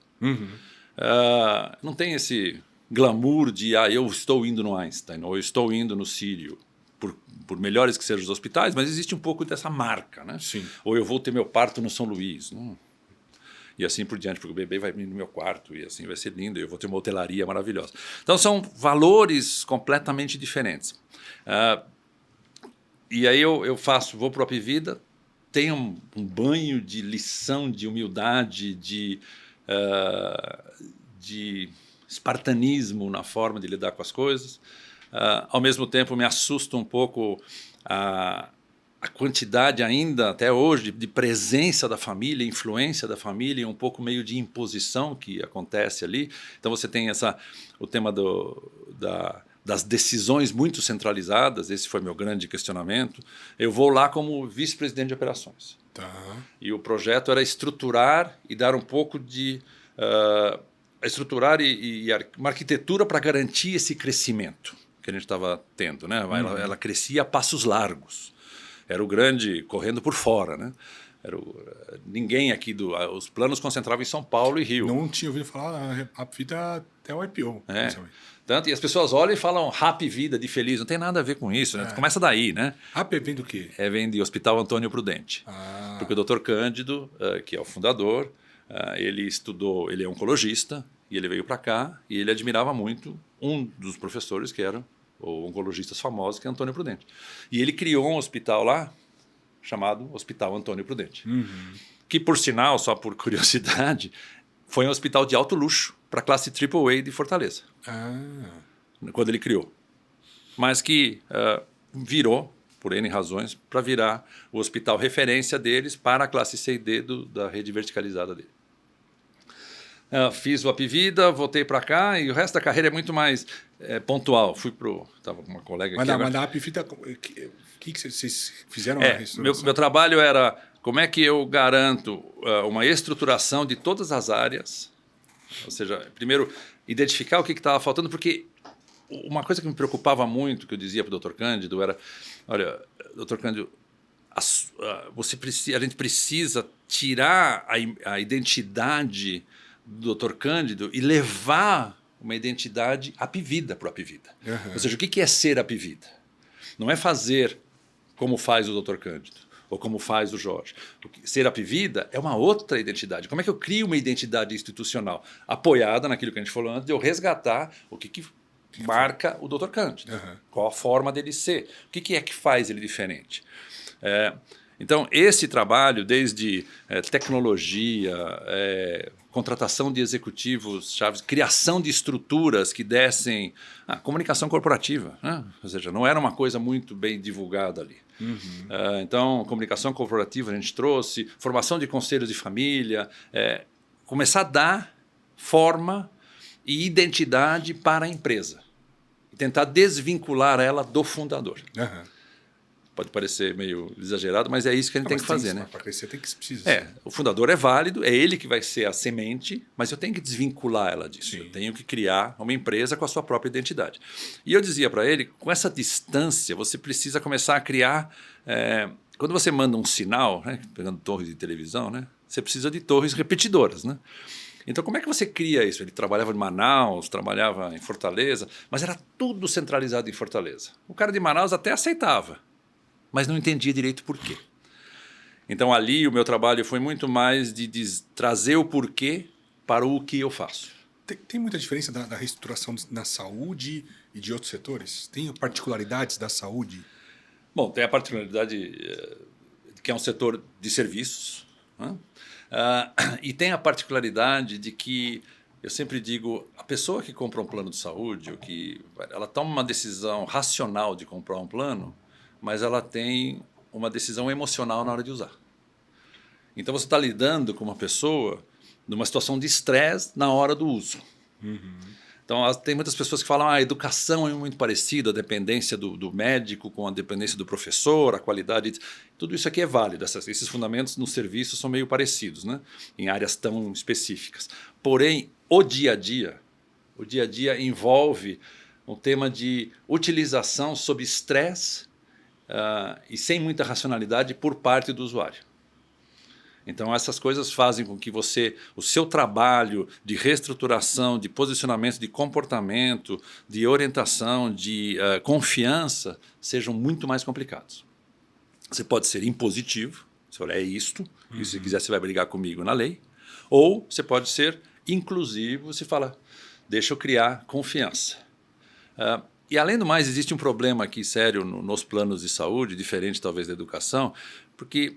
Não tem esse glamour de eu estou indo no Einstein ou eu estou indo no Sírio, por melhores que sejam os hospitais, mas existe um pouco dessa marca, né? Sim. Ou eu vou ter meu parto no São Luís. E assim por diante, porque o bebê vai vir no meu quarto e assim vai ser lindo, e eu vou ter uma hotelaria maravilhosa. Então são valores completamente diferentes. E aí eu vou para o Apivida, tenho um banho de lição, de humildade, de espartanismo na forma de lidar com as coisas. Ao mesmo tempo me assusta um pouco a quantidade ainda, até hoje, de presença da família, influência da família, e um pouco meio de imposição que acontece ali. Então você tem o tema das decisões muito centralizadas, esse foi meu grande questionamento. Eu vou lá como vice-presidente de operações. Tá. E o projeto era estruturar e dar um pouco de... estruturar uma arquitetura para garantir esse crescimento que a gente estava tendo, né? Ela crescia a passos largos. Era o grande correndo por fora, né? Ninguém aqui os planos concentravam em São Paulo e Rio. Não tinha ouvido falar a vida até o IPO. E as pessoas olham e falam Happy Vida, de feliz. Não tem nada a ver com isso, né? Começa daí, né? Happy vem do quê? Vem de Hospital Antônio Prudente. Porque o Dr. Cândido, que é o fundador, ele é oncologista, e ele veio para cá e ele admirava muito um dos professores que era o oncologistas famosos, que é Antônio Prudente. E ele criou um hospital lá chamado Hospital Antônio Prudente, que, por sinal, só por curiosidade, foi um hospital de alto luxo para a classe AAA de Fortaleza, quando ele criou. Mas que virou, por N razões, para virar o hospital referência deles para a classe C e D da rede verticalizada dele. Fiz o Apivida, voltei para cá e o resto da carreira é muito mais pontual. Estava com uma colega aqui. Mas na Apivida, o que vocês fizeram? Meu trabalho era como é que eu garanto uma estruturação de todas as áreas. Ou seja, primeiro, identificar o que estava faltando, porque uma coisa que me preocupava muito, que eu dizia para o Dr. Cândido, era, olha, Dr. Cândido, a gente precisa tirar a identidade do Dr. Cândido e levar uma identidade Apivida para o Apivida. Ou seja, o que é ser Apivida? Não é fazer como faz o Dr. Cândido ou como faz o Jorge. Ser Apivida é uma outra identidade. Como é que eu crio uma identidade institucional apoiada naquilo que a gente falou antes, de eu resgatar o que marca o Dr. Cândido? Qual a forma dele ser? O que é que faz ele diferente? Então, esse trabalho, desde tecnologia, contratação de executivos chaves, criação de estruturas que dessem comunicação corporativa, né? Ou seja, não era uma coisa muito bem divulgada ali. Então, comunicação corporativa a gente trouxe, formação de conselhos de família, começar a dar forma e identidade para a empresa. E tentar desvincular ela do fundador. Pode parecer meio exagerado, mas é isso que a gente tem que fazer, né? Para crescer tem que precisar. O fundador é válido, é ele que vai ser a semente, mas eu tenho que desvincular ela disso. Sim. Eu tenho que criar uma empresa com a sua própria identidade. E eu dizia para ele, com essa distância, você precisa começar a criar... quando você manda um sinal, né, pegando torres de televisão, né, você precisa de torres repetidoras, né? Então, como é que você cria isso? Ele trabalhava em Manaus, trabalhava em Fortaleza, mas era tudo centralizado em Fortaleza. O cara de Manaus até aceitava, mas não entendia direito por quê. Então, ali, o meu trabalho foi muito mais de trazer o porquê para o que eu faço. Tem muita diferença da reestruturação na saúde e de outros setores? Tem particularidades da saúde? Bom, tem a particularidade que é um setor de serviços, né? E tem a particularidade de que, eu sempre digo, a pessoa que compra um plano de saúde, ela toma uma decisão racional de comprar um plano, mas ela tem uma decisão emocional na hora de usar. Então você está lidando com uma pessoa numa situação de estresse na hora do uso. Então, tem muitas pessoas que falam a educação é muito parecida, a dependência do médico com a dependência do professor, a qualidade. Tudo isso aqui é válido. Esses fundamentos no serviço são meio parecidos, né? Em áreas tão específicas. Porém, o dia a dia envolve um tema de utilização sob estresse e sem muita racionalidade por parte do usuário. Então essas coisas fazem com que o seu trabalho de reestruturação, de posicionamento, de comportamento, de orientação, de confiança sejam muito mais complicados. Você pode ser impositivo, você olha, é isto, e se quiser você vai brigar comigo na lei, ou você pode ser inclusivo, você fala, deixa eu criar confiança. E além do mais, existe um problema aqui sério nos planos de saúde, diferente talvez da educação, porque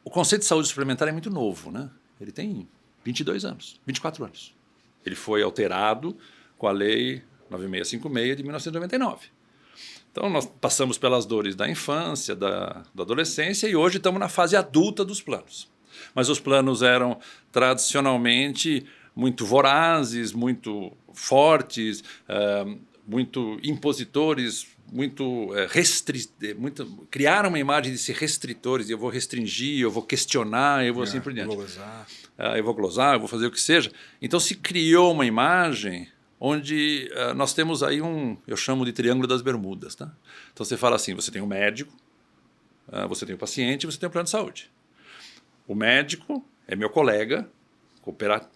o conceito de saúde suplementar é muito novo, né? Ele tem 22 anos, 24 anos. Ele foi alterado com a Lei 9656 de 1999. Então, nós passamos pelas dores da infância, da adolescência e hoje estamos na fase adulta dos planos. Mas os planos eram tradicionalmente muito vorazes, muito fortes, muito impositores, criaram uma imagem de ser restritores, eu vou restringir, eu vou questionar, eu vou assim por diante. Eu vou glosar, eu vou fazer o que seja. Então se criou uma imagem onde nós temos aí eu chamo de triângulo das Bermudas. Tá? Então você fala assim, você tem o médico, você tem o paciente e você tem o plano de saúde. O médico é meu colega,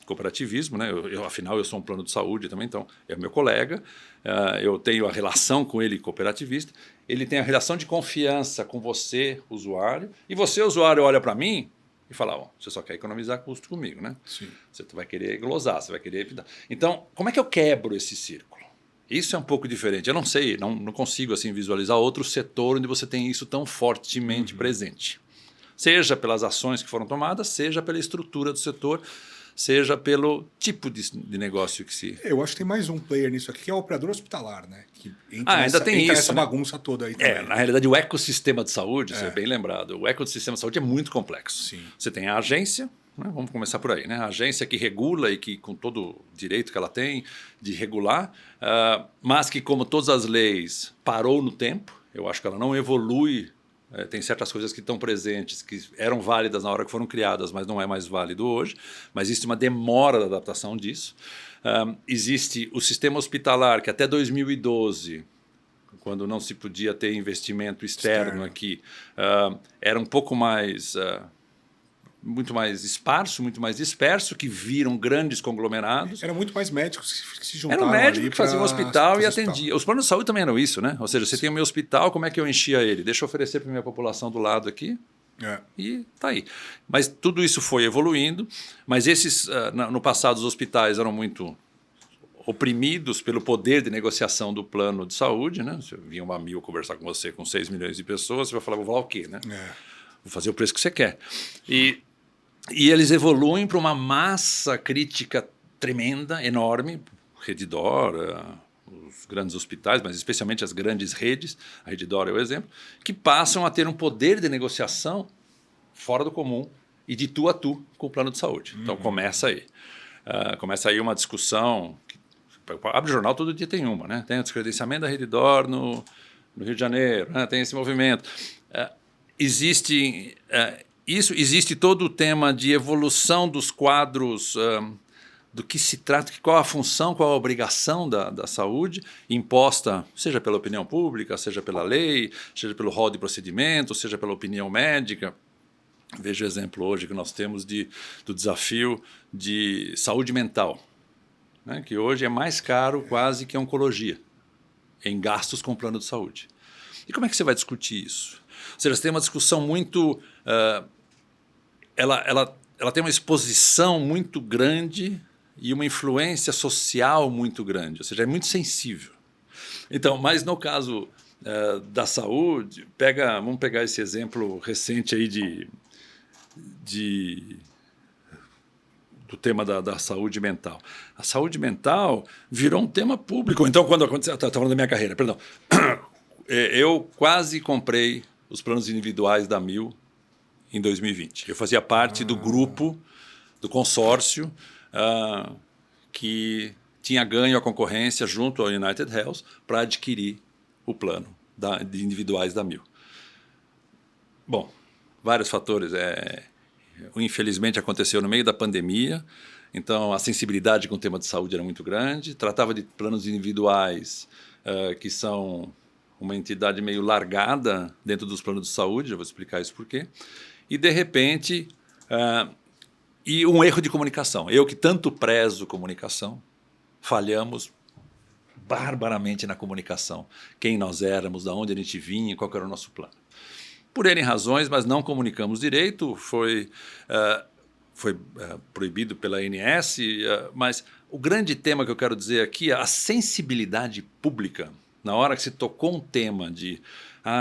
cooperativismo, né? Afinal eu sou um plano de saúde também, então é meu colega, eu tenho a relação com ele cooperativista, ele tem a relação de confiança com você, usuário, e você, usuário, olha para mim e fala, você só quer economizar custo comigo, né? Sim. Você vai querer glosar, você vai querer evitar. Então, como é que eu quebro esse círculo? Isso é um pouco diferente. Eu não sei, não consigo assim visualizar outro setor onde você tem isso tão fortemente presente. Seja pelas ações que foram tomadas, seja pela estrutura do setor, seja pelo tipo de negócio que se... Eu acho que tem mais um player nisso aqui, que é o operador hospitalar, né? Que ainda tem isso, essa bagunça toda aí também. Na realidade, o ecossistema de saúde, você é bem lembrado, o ecossistema de saúde é muito complexo. Sim. Você tem a agência, né? Vamos começar por aí, né? A agência que regula e que, com todo o direito que ela tem de regular, mas que, como todas as leis, parou no tempo. Eu acho que ela não evolui. Tem certas coisas que estão presentes, que eram válidas na hora que foram criadas, mas não é mais válido hoje. Mas existe uma demora da adaptação disso. Existe o sistema hospitalar, que até 2012, quando não se podia ter investimento externo aqui, era um pouco mais... muito mais esparso, muito mais disperso, que viram grandes conglomerados. Eram muito mais médicos que se juntavam. Era um médico que fazia um hospital e atendia. Os planos de saúde também eram isso, né? Ou seja, você tem o meu hospital, como é que eu enchia ele? Deixa eu oferecer para a minha população do lado aqui. E tá aí. Mas tudo isso foi evoluindo, mas no passado os hospitais eram muito oprimidos pelo poder de negociação do plano de saúde, né? Se vinha uma Amil conversar com você com 6 milhões de pessoas, você vai falar, vou falar o quê, né? Vou fazer o preço que você quer. E eles evoluem para uma massa crítica tremenda, enorme, Redditor, os grandes hospitais, mas especialmente as grandes redes, a Redditor é o exemplo, que passam a ter um poder de negociação fora do comum e de tu a tu com o plano de saúde. Então começa aí. Começa aí uma discussão. Abre o jornal, todo dia tem uma, né? Tem o descredenciamento da Redditor no Rio de Janeiro, né? Tem esse movimento. Existe todo o tema de evolução dos quadros, do que se trata, qual a função, qual a obrigação da saúde, imposta, seja pela opinião pública, seja pela lei, seja pelo rol de procedimento, seja pela opinião médica. Veja o exemplo hoje que nós temos do desafio de saúde mental, né, que hoje é mais caro quase que a oncologia, em gastos com o plano de saúde. E como é que você vai discutir isso? Ou seja, você tem uma discussão muito... Ela tem uma exposição muito grande e uma influência social muito grande, ou seja, é muito sensível. Então, mas no caso da saúde, vamos pegar esse exemplo recente aí do tema da saúde mental. A saúde mental virou um tema público. Então, quando aconteceu... Estou falando da minha carreira, perdão. Eu quase comprei os planos individuais da Amil em 2020. Eu fazia parte do grupo, do consórcio, que tinha ganho a concorrência junto ao United Health para adquirir o plano de individuais da Mil. Bom, vários fatores. Infelizmente aconteceu no meio da pandemia, então a sensibilidade com o tema de saúde era muito grande. Tratava de planos individuais que são uma entidade meio largada dentro dos planos de saúde, já vou explicar isso por quê. E, de repente, e um erro de comunicação. Eu que tanto prezo comunicação, falhamos barbaramente na comunicação. Quem nós éramos, de onde a gente vinha, qual era o nosso plano. Por N razões, mas não comunicamos direito, foi proibido pela ANS, mas o grande tema que eu quero dizer aqui é a sensibilidade pública. Na hora que se tocou um tema de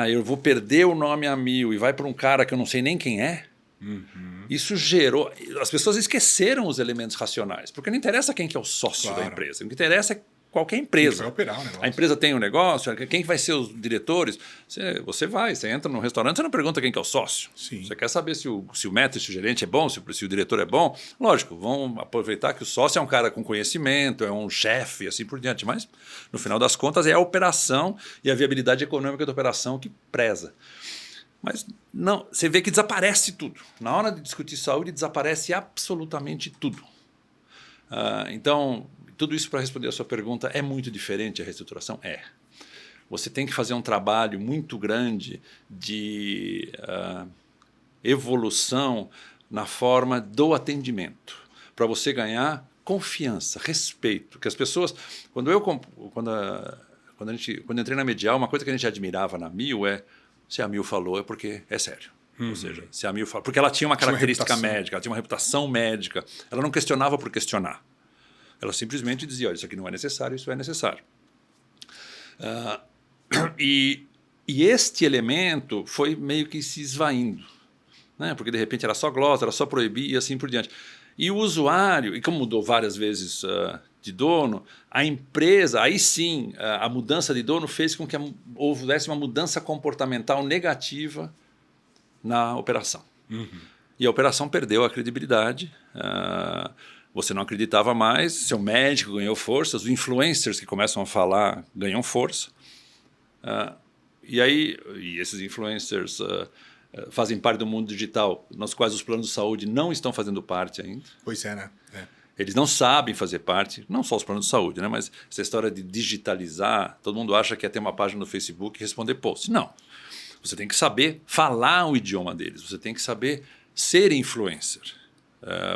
eu vou perder o nome a Mil e vai para um cara que eu não sei nem quem é, isso gerou... As pessoas esqueceram os elementos racionais, porque não interessa quem que é o sócio da empresa, o que interessa é qualquer empresa. Quem vai operar o negócio. A empresa tem um negócio, quem vai ser os diretores? Você entra num restaurante, você não pergunta quem que é o sócio. Sim. Você quer saber se o maître, se o gerente é bom, se o diretor é bom. Lógico, vão aproveitar que o sócio é um cara com conhecimento, é um chefe e assim por diante. Mas, no final das contas, é a operação e a viabilidade econômica da operação que preza. Mas não, você vê que desaparece tudo. Na hora de discutir saúde, desaparece absolutamente tudo. Então... Tudo isso para responder a sua pergunta, é muito diferente a reestruturação? É. Você tem que fazer um trabalho muito grande de evolução na forma do atendimento, para você ganhar confiança, respeito. Que as pessoas, quando eu entrei na Medial, uma coisa que a gente admirava na Mil se a Mil falou é porque é sério. Ou seja, se a Mil falou, porque ela tinha uma característica médica, ela tinha uma reputação médica, ela não questionava por questionar. Ela simplesmente dizia, olha, isso aqui não é necessário, isso é necessário. E este elemento foi meio que se esvaindo, né? Porque de repente era só glosa, era só proibir e assim por diante. E o usuário, e como mudou várias vezes de dono, a empresa, aí sim, a mudança de dono fez com que houvesse uma mudança comportamental negativa na operação. E a operação perdeu a credibilidade. Você não acreditava mais, seu médico ganhou força, os influencers que começam a falar ganham força. E esses influencers fazem parte do mundo digital, nos quais os planos de saúde não estão fazendo parte ainda. Pois é, né? Eles não sabem fazer parte, não só os planos de saúde, né? Mas essa história de digitalizar, todo mundo acha que é ter uma página no Facebook e responder post. Não. Você tem que saber falar o idioma deles, você tem que saber ser influencer.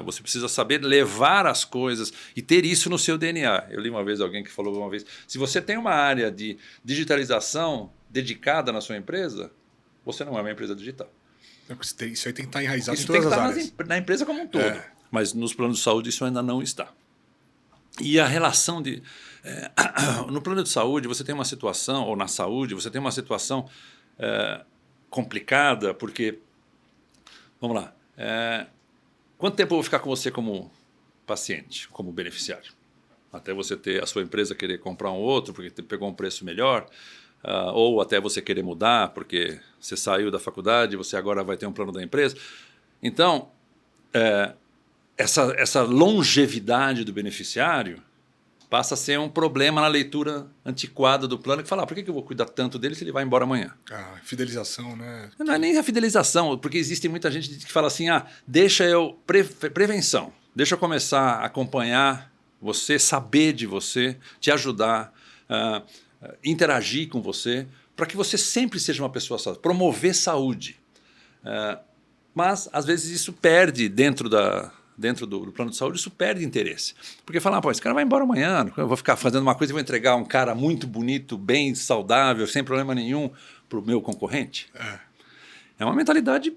Você precisa saber levar as coisas e ter isso no seu DNA. Eu li uma vez alguém que falou uma vez, se você tem uma área de digitalização dedicada na sua empresa, você não é uma empresa digital. Isso aí tem que estar enraizado em todas as áreas. Na empresa como um todo. Mas nos planos de saúde isso ainda não está. E a relação de... no plano de saúde você tem uma situação, ou na saúde, você tem uma situação complicada, porque... Vamos lá. Quanto tempo eu vou ficar com você como paciente, como beneficiário? Até você ter a sua empresa querer comprar um outro porque pegou um preço melhor, ou até você querer mudar porque você saiu da faculdade e você agora vai ter um plano da empresa. Então, essa longevidade do beneficiário passa a ser um problema na leitura antiquada do plano, que fala, por que eu vou cuidar tanto dele se ele vai embora amanhã? Fidelização, né? Não é nem a fidelização, porque existe muita gente que fala assim, deixa eu... Prevenção, deixa eu começar a acompanhar você, saber de você, te ajudar, interagir com você, para que você sempre seja uma pessoa saudável, promover saúde. Mas, às vezes, isso perde dentro do plano de saúde, isso perde interesse. Porque falar, esse cara vai embora amanhã, eu vou ficar fazendo uma coisa e vou entregar um cara muito bonito, bem saudável, sem problema nenhum, para o meu concorrente. É uma mentalidade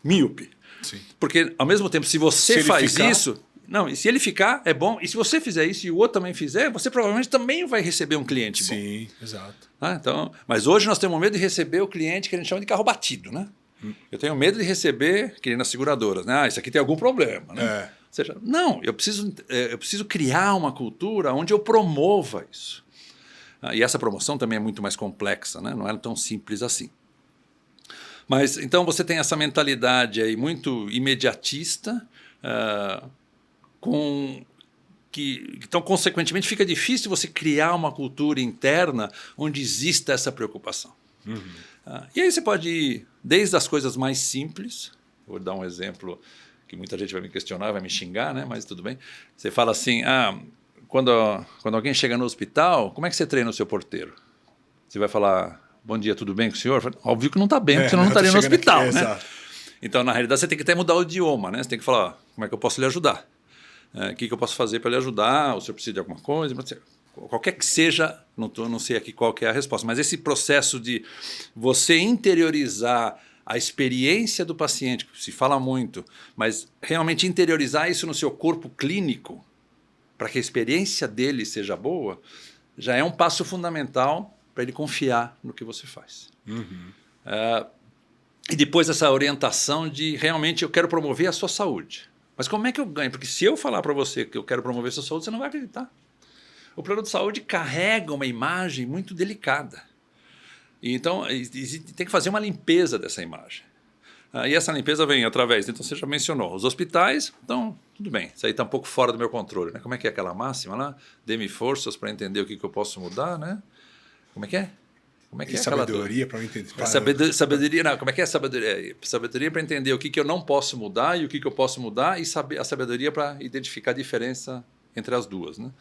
míope. Sim. Porque, ao mesmo tempo, se você faz isso... Não, e se ele ficar, é bom. E se você fizer isso e o outro também fizer, você provavelmente também vai receber um cliente bom. Sim, exato. Então, mas hoje nós temos medo de receber o cliente que a gente chama de carro batido, né? Eu tenho medo de receber, que nem nas seguradoras, né? Isso aqui tem algum problema, né? Ou seja, não, eu preciso criar uma cultura onde eu promova isso. E essa promoção também é muito mais complexa, né? Não é tão simples assim. Mas então você tem essa mentalidade aí muito imediatista, então, consequentemente, fica difícil você criar uma cultura interna onde exista essa preocupação. E aí você pode ir desde as coisas mais simples, vou dar um exemplo que muita gente vai me questionar, vai me xingar, né? Mas tudo bem. Você fala assim, quando alguém chega no hospital, como é que você treina o seu porteiro? Você vai falar, bom dia, tudo bem com o senhor? Óbvio que não está bem, porque senão não estaria no hospital, aqui, né? Exato. Então, na realidade, você tem que até mudar o idioma, né? Você tem que falar, como é que eu posso lhe ajudar? O que eu posso fazer para lhe ajudar? O senhor precisa de alguma coisa? Qualquer que seja, não sei aqui qual que é a resposta, mas esse processo de você interiorizar a experiência do paciente, se fala muito, mas realmente interiorizar isso no seu corpo clínico, para que a experiência dele seja boa, já é um passo fundamental para ele confiar no que você faz. E depois essa orientação de realmente eu quero promover a sua saúde. Mas como é que eu ganho? Porque se eu falar para você que eu quero promover a sua saúde, você não vai acreditar. O plano de saúde carrega uma imagem muito delicada. Então, tem que fazer uma limpeza dessa imagem. E essa limpeza vem através, então você já mencionou, os hospitais, então, tudo bem, isso aí está um pouco fora do meu controle, né? Como é que é aquela máxima lá? Dê-me forças para entender o que eu posso mudar, né? Como é que é? Como é que é sabedoria para entender. Sabedoria, não, como é que é sabedoria? Sabedoria para entender o que eu não posso mudar e o que eu posso mudar, e a sabedoria para identificar a diferença entre as duas, né?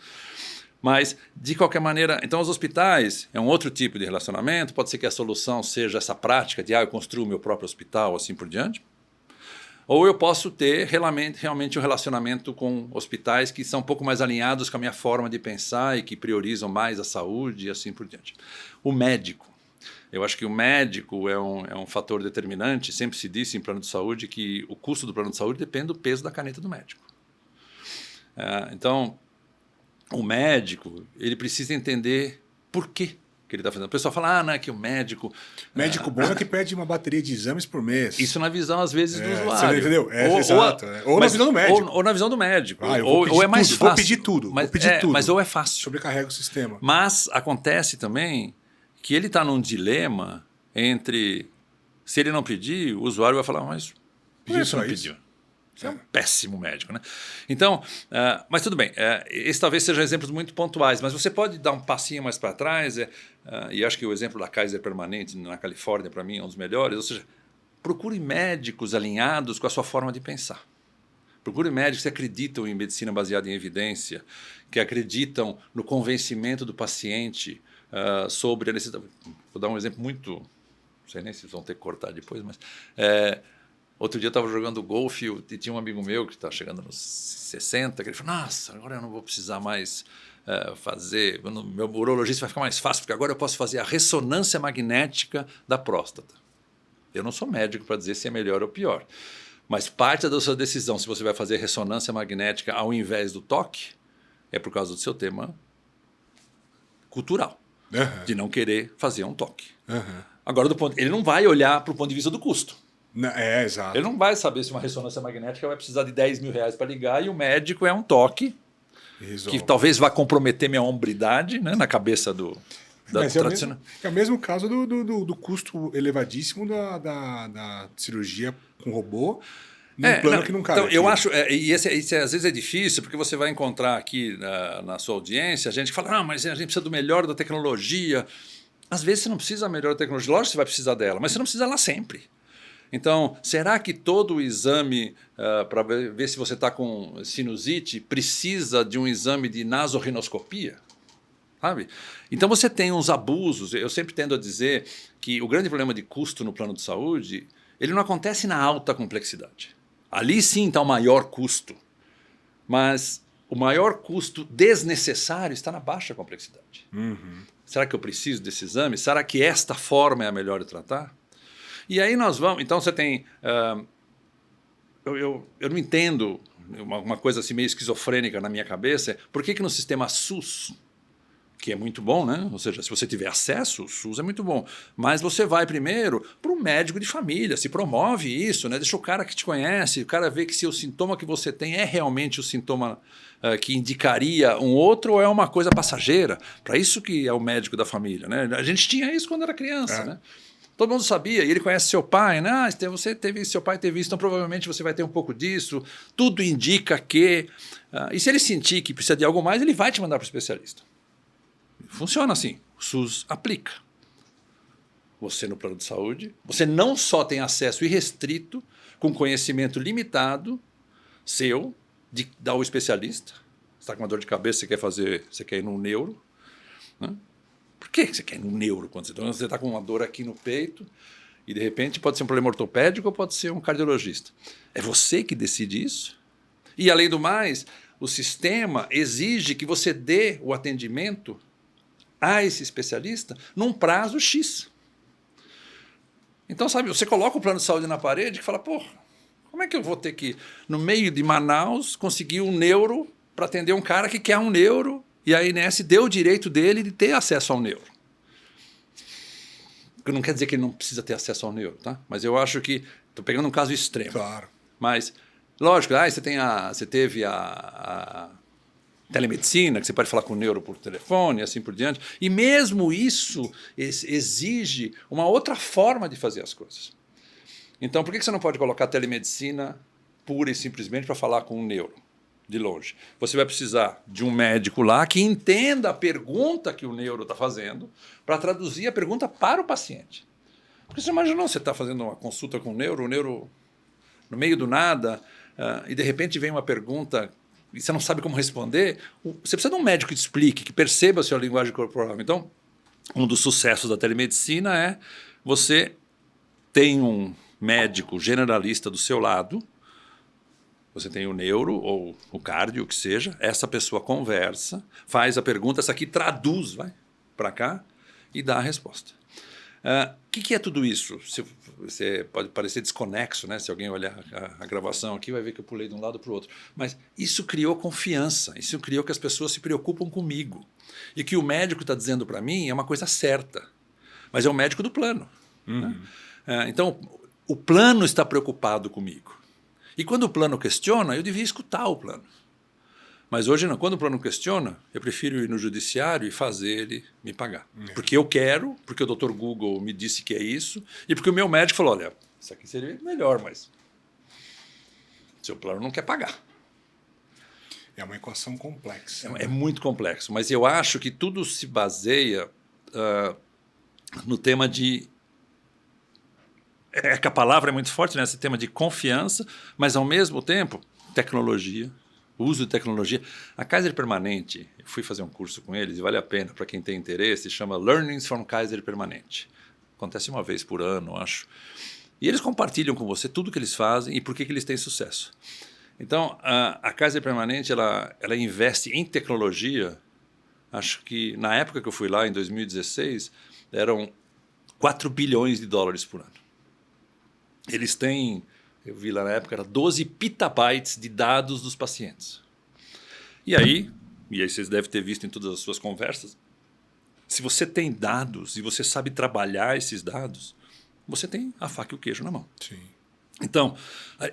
Mas, de qualquer maneira, então os hospitais é um outro tipo de relacionamento, pode ser que a solução seja essa prática de eu construo o meu próprio hospital, assim por diante. Ou eu posso ter realmente um relacionamento com hospitais que são um pouco mais alinhados com a minha forma de pensar e que priorizam mais a saúde e assim por diante. O médico. Eu acho que o médico é um fator determinante. Sempre se disse em plano de saúde que o custo do plano de saúde depende do peso da caneta do médico. Então, o médico ele precisa entender por quê que ele está fazendo. O pessoal fala, não é que o médico... Médico bom é que pede uma bateria de exames por mês. Isso na visão, às vezes, do usuário. Você entendeu? Exato. Ou na visão do médico. Ou na visão do médico. Ou é mais fácil. Vou pedir tudo. Mas ou é fácil. Sobrecarrega o sistema. Mas acontece também que ele está num dilema entre... Se ele não pedir, o usuário vai falar, mas por que você não pediu? Você é um péssimo médico, né? Então, mas tudo bem, esses talvez sejam exemplos muito pontuais, mas você pode dar um passinho mais para trás, e acho que o exemplo da Kaiser Permanente na Califórnia, para mim, é um dos melhores, ou seja, procure médicos alinhados com a sua forma de pensar. Procure médicos que acreditam em medicina baseada em evidência, que acreditam no convencimento do paciente sobre a necessidade. Vou dar um exemplo muito... Não sei nem se vão ter que cortar depois, mas... Outro dia eu estava jogando golfe e tinha um amigo meu que está chegando nos 60, que ele falou, nossa, agora eu não vou precisar mais fazer, meu urologista vai ficar mais fácil, porque agora eu posso fazer a ressonância magnética da próstata. Eu não sou médico para dizer se é melhor ou pior, mas parte da sua decisão, se você vai fazer ressonância magnética ao invés do toque, é por causa do seu tema cultural, de não querer fazer um toque. Agora, ele não vai olhar para o ponto de vista do custo. Exato. Ele não vai saber se uma ressonância magnética vai precisar de 10 mil reais para ligar e o médico é um toque que talvez vá comprometer minha hombridade, né, na cabeça do tradicional. É o mesmo caso do custo elevadíssimo da cirurgia com robô num plano que não cabe. Então, eu acho, e esse às vezes é difícil, porque você vai encontrar aqui na sua audiência gente que fala, mas a gente precisa do melhor da tecnologia. Às vezes você não precisa da melhor tecnologia, lógico que você vai precisar dela, mas você não precisa dela sempre. Então, será que todo o exame para ver se você está com sinusite precisa de um exame de nasorrinoscopia? Sabe? Então você tem uns abusos. Eu sempre tendo a dizer que o grande problema de custo no plano de saúde, ele não acontece na alta complexidade. Ali sim está o maior custo. Mas o maior custo desnecessário está na baixa complexidade. Será que eu preciso desse exame? Será que esta forma é a melhor de tratar? E aí nós vamos... Então você tem... Eu não entendo uma coisa assim meio esquizofrênica na minha cabeça. Por que no sistema SUS, que é muito bom, né? Ou seja, se você tiver acesso, o SUS é muito bom. Mas você vai primeiro para um médico de família, se promove isso, né? Deixa o cara que te conhece, o cara ver que se o sintoma que você tem é realmente o sintoma que indicaria um outro ou é uma coisa passageira. Para isso que é o médico da família, né? A gente tinha isso quando era criança, né? Todo mundo sabia, e ele conhece seu pai, né? Seu pai teve isso, então provavelmente você vai ter um pouco disso. Tudo indica que... e se ele sentir que precisa de algo mais, ele vai te mandar para o especialista. Funciona assim, o SUS aplica. Você no plano de saúde, você não só tem acesso irrestrito, com conhecimento limitado, seu, ao especialista. Você está com uma dor de cabeça, você quer ir num neuro, né? Por que você quer ir no neuro? Quando você está com uma dor aqui no peito e, de repente, pode ser um problema ortopédico ou pode ser um cardiologista. É você que decide isso. E, além do mais, o sistema exige que você dê o atendimento a esse especialista num prazo X. Então, sabe, você coloca o plano de saúde na parede e fala, pô, como é que eu vou ter que, no meio de Manaus, conseguir um neuro para atender um cara que quer um neuro? E a ANS deu o direito dele de ter acesso ao neuro. Não quer dizer que ele não precisa ter acesso ao neuro, tá? Mas eu acho que... Estou pegando um caso extremo. Claro. Mas, lógico, você teve a telemedicina, que você pode falar com o neuro por telefone e assim por diante. E mesmo isso exige uma outra forma de fazer as coisas. Então, por que você não pode colocar telemedicina pura e simplesmente para falar com um neuro? De longe. Você vai precisar de um médico lá que entenda a pergunta que o neuro está fazendo para traduzir a pergunta para o paciente. Porque você imaginou, você está fazendo uma consulta com o neuro no meio do nada, e de repente vem uma pergunta e você não sabe como responder, você precisa de um médico que te explique, que perceba a sua linguagem corporal. Então, um dos sucessos da telemedicina é você tem um médico generalista do seu lado. Você tem o neuro ou o cardio, o que seja, essa pessoa conversa, faz a pergunta, essa aqui traduz, vai para cá e dá a resposta. O que é tudo isso? Você pode parecer desconexo, né? Se alguém olhar a gravação aqui, vai ver que eu pulei de um lado para o outro. Mas isso criou confiança, isso criou que as pessoas se preocupam comigo. E que o médico está dizendo para mim é uma coisa certa, mas é o médico do plano. Né? Então, o plano está preocupado comigo. E quando o plano questiona, eu devia escutar o plano. Mas hoje não. Quando o plano questiona, eu prefiro ir no judiciário e fazer ele me pagar. Porque eu quero, porque o Dr. Google me disse que é isso, e porque o meu médico falou, olha, isso aqui seria melhor, mas seu plano não quer pagar. É uma equação complexa. É muito complexo, mas eu acho que tudo se baseia no tema de... É que a palavra é muito forte, né? Esse tema de confiança, mas ao mesmo tempo, tecnologia, uso de tecnologia. A Kaiser Permanente, eu fui fazer um curso com eles e vale a pena para quem tem interesse, chama Learnings from Kaiser Permanente. Acontece uma vez por ano, acho. E eles compartilham com você tudo que eles fazem e por que eles têm sucesso. Então, a Kaiser Permanente, ela investe em tecnologia. Acho que na época que eu fui lá, em 2016, eram 4 bilhões de dólares por ano. Eles têm, eu vi lá na época, era 12 petabytes de dados dos pacientes. E aí vocês devem ter visto em todas as suas conversas, se você tem dados e você sabe trabalhar esses dados, você tem a faca e o queijo na mão. Sim. Então,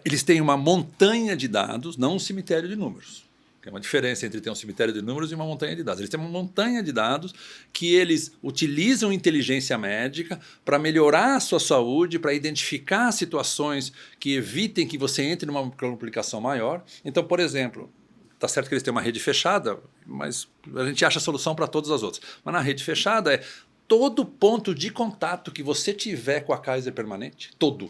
eles têm uma montanha de dados, não um cemitério de números. É uma diferença entre ter um cemitério de números e uma montanha de dados. Eles têm uma montanha de dados que eles utilizam inteligência médica para melhorar a sua saúde, para identificar situações que evitem que você entre numa complicação maior. Então, por exemplo, está certo que eles têm uma rede fechada, mas a gente acha a solução para todas as outras. Mas na rede fechada é todo ponto de contato que você tiver com a Kaiser Permanente, todo.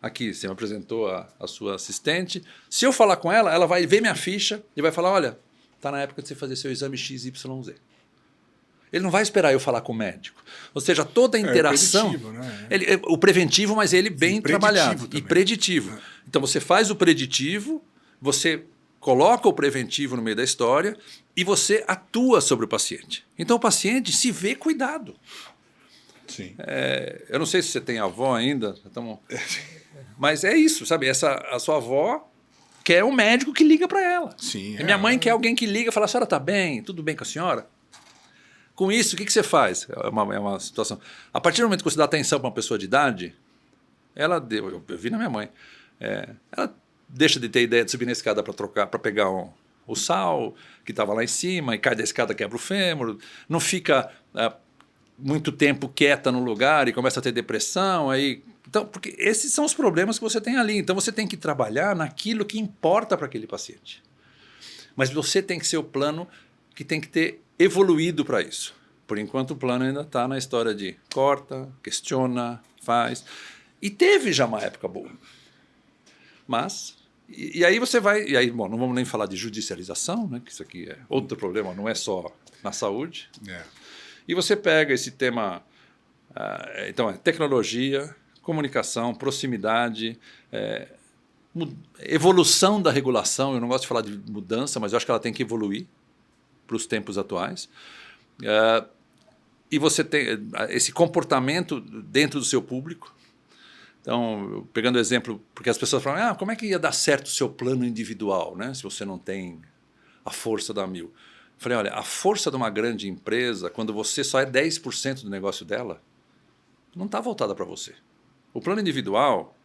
Aqui, você me apresentou a sua assistente. Se eu falar com ela, ela vai ver minha ficha e vai falar, olha, está na época de você fazer seu exame XYZ. Ele não vai esperar eu falar com o médico. Ou seja, toda a interação... O preventivo, né? O preventivo, mas ele bem trabalhado. Também. E preditivo. Então, você faz o preditivo, você coloca o preventivo no meio da história e você atua sobre o paciente. Então, o paciente se vê cuidado. Sim. Eu não sei se você tem avó ainda, mas é isso, sabe? A sua avó quer um médico que liga para ela. Sim, e minha mãe quer alguém que liga e fala, a senhora está bem? Tudo bem com a senhora? Com isso, o que você faz? É uma situação. A partir do momento que você dá atenção para uma pessoa de idade, eu vi na minha mãe, ela deixa de ter ideia de subir na escada para pegar o sal que estava lá em cima e cai da escada, quebra o fêmur, não fica muito tempo quieta no lugar e começa a ter depressão, aí... Então, porque esses são os problemas que você tem ali. Então, você tem que trabalhar naquilo que importa para aquele paciente. Mas você tem que ser o plano que tem que ter evoluído para isso. Por enquanto, o plano ainda está na história de corta, questiona, faz. E teve já uma época boa. Mas... E aí você vai... E aí, bom, não vamos nem falar de judicialização, né? Que isso aqui é outro problema, não é só na saúde. E você pega esse tema... então, é tecnologia... comunicação, proximidade, evolução da regulação. Eu não gosto de falar de mudança, mas eu acho que ela tem que evoluir para os tempos atuais. E você tem esse comportamento dentro do seu público. Então, pegando o exemplo, porque as pessoas falam, como é que ia dar certo o seu plano individual, né, se você não tem a força da Amil? Eu falei, olha, a força de uma grande empresa, quando você só é 10% do negócio dela, não está voltada para você. O plano individual,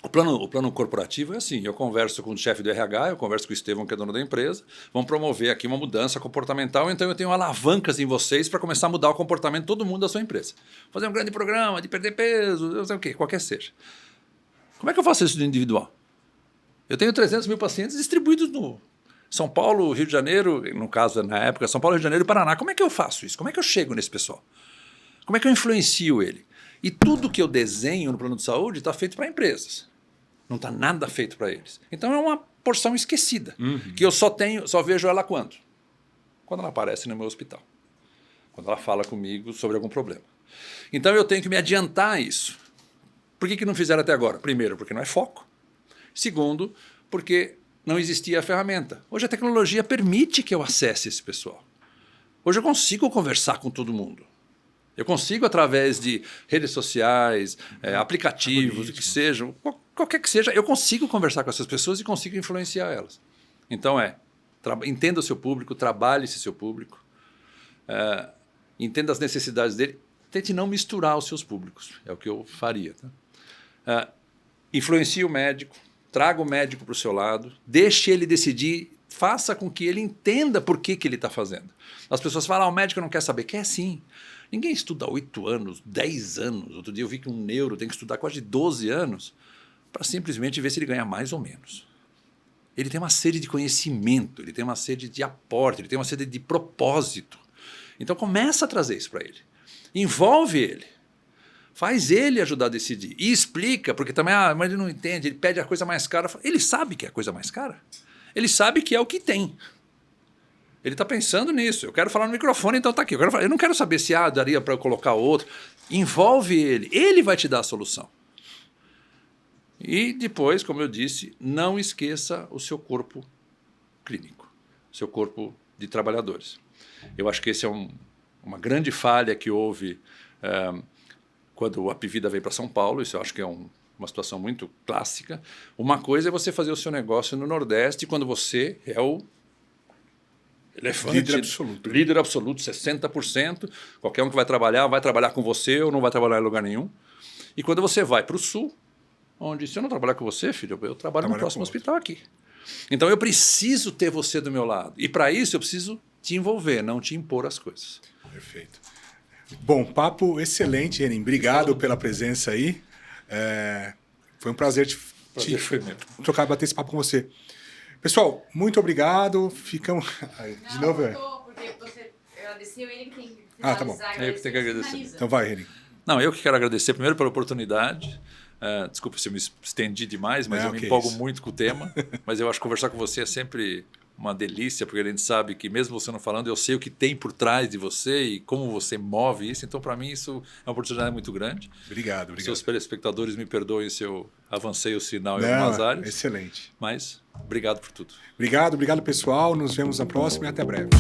o plano corporativo é assim, eu converso com o chefe do RH, eu converso com o Estevão, que é dono da empresa, vamos promover aqui uma mudança comportamental, então eu tenho alavancas em vocês para começar a mudar o comportamento de todo mundo da sua empresa. Fazer um grande programa de perder peso, não sei o quê, qualquer seja. Como é que eu faço isso no individual? Eu tenho 300 mil pacientes distribuídos no São Paulo, Rio de Janeiro, no caso, na época, São Paulo, Rio de Janeiro e Paraná. Como é que eu faço isso? Como é que eu chego nesse pessoal? Como é que eu influencio ele? E tudo que eu desenho no plano de saúde está feito para empresas. Não está nada feito para eles. Então é uma porção esquecida, que eu só vejo ela quando? Quando ela aparece no meu hospital. Quando ela fala comigo sobre algum problema. Então eu tenho que me adiantar a isso. Por que não fizeram até agora? Primeiro, porque não é foco. Segundo, porque não existia a ferramenta. Hoje a tecnologia permite que eu acesse esse pessoal. Hoje eu consigo conversar com todo mundo. Eu consigo, através de redes sociais, aplicativos, o que seja, qualquer que seja, eu consigo conversar com essas pessoas e consigo influenciar elas. Então entenda o seu público, trabalhe esse seu público, entenda as necessidades dele, tente não misturar os seus públicos, é o que eu faria. Tá? Influencie o médico, traga o médico para o seu lado, deixe ele decidir, faça com que ele entenda por que ele está fazendo. As pessoas falam, o médico não quer saber, quer sim. Ninguém estuda 8 anos, 10 anos. Outro dia eu vi que um neuro tem que estudar quase 12 anos para simplesmente ver se ele ganha mais ou menos. Ele tem uma sede de conhecimento, ele tem uma sede de aporte, ele tem uma sede de propósito. Então começa a trazer isso para ele. Envolve ele. Faz ele ajudar a decidir. E explica, porque também, mas ele não entende, ele pede a coisa mais cara. Ele sabe que é a coisa mais cara. Ele sabe que é o que tem. Ele está pensando nisso. Eu quero falar no microfone, então está aqui. Eu não quero saber se daria para eu colocar outro. Envolve ele. Ele vai te dar a solução. E depois, como eu disse, não esqueça o seu corpo clínico, o seu corpo de trabalhadores. Eu acho que esse é uma grande falha que houve quando o Apivida veio para São Paulo. Isso eu acho que é uma situação muito clássica. Uma coisa é você fazer o seu negócio no Nordeste quando você é o elefante, líder absoluto, 60%. Qualquer um que vai trabalhar com você ou não vai trabalhar em lugar nenhum. E quando você vai para o Sul, onde se eu não trabalhar com você, filho, eu trabalho no próximo hospital aqui. Então eu preciso ter você do meu lado. E para isso eu preciso te envolver, não te impor as coisas. Perfeito. Bom, papo excelente, Renin. Obrigado pela presença aí. Foi um prazer bater esse papo com você. Pessoal, muito obrigado. Ficamos... De novo, porque você agradeceu, ele que tem que finalizar. Tá bom. Eu que tenho que agradecer. Então vai, Renin. Não, eu que quero agradecer primeiro pela oportunidade. Desculpa se eu me estendi demais, mas eu me empolgo muito com o tema. Mas eu acho que conversar com você é sempre uma delícia, porque a gente sabe que mesmo você não falando, eu sei o que tem por trás de você e como você move isso. Então, para mim, isso é uma oportunidade muito grande. Obrigado. Seus telespectadores me perdoem se eu avancei o sinal em algumas áreas. Excelente. Mas obrigado por tudo. Obrigado, pessoal. Nos vemos na próxima e até breve.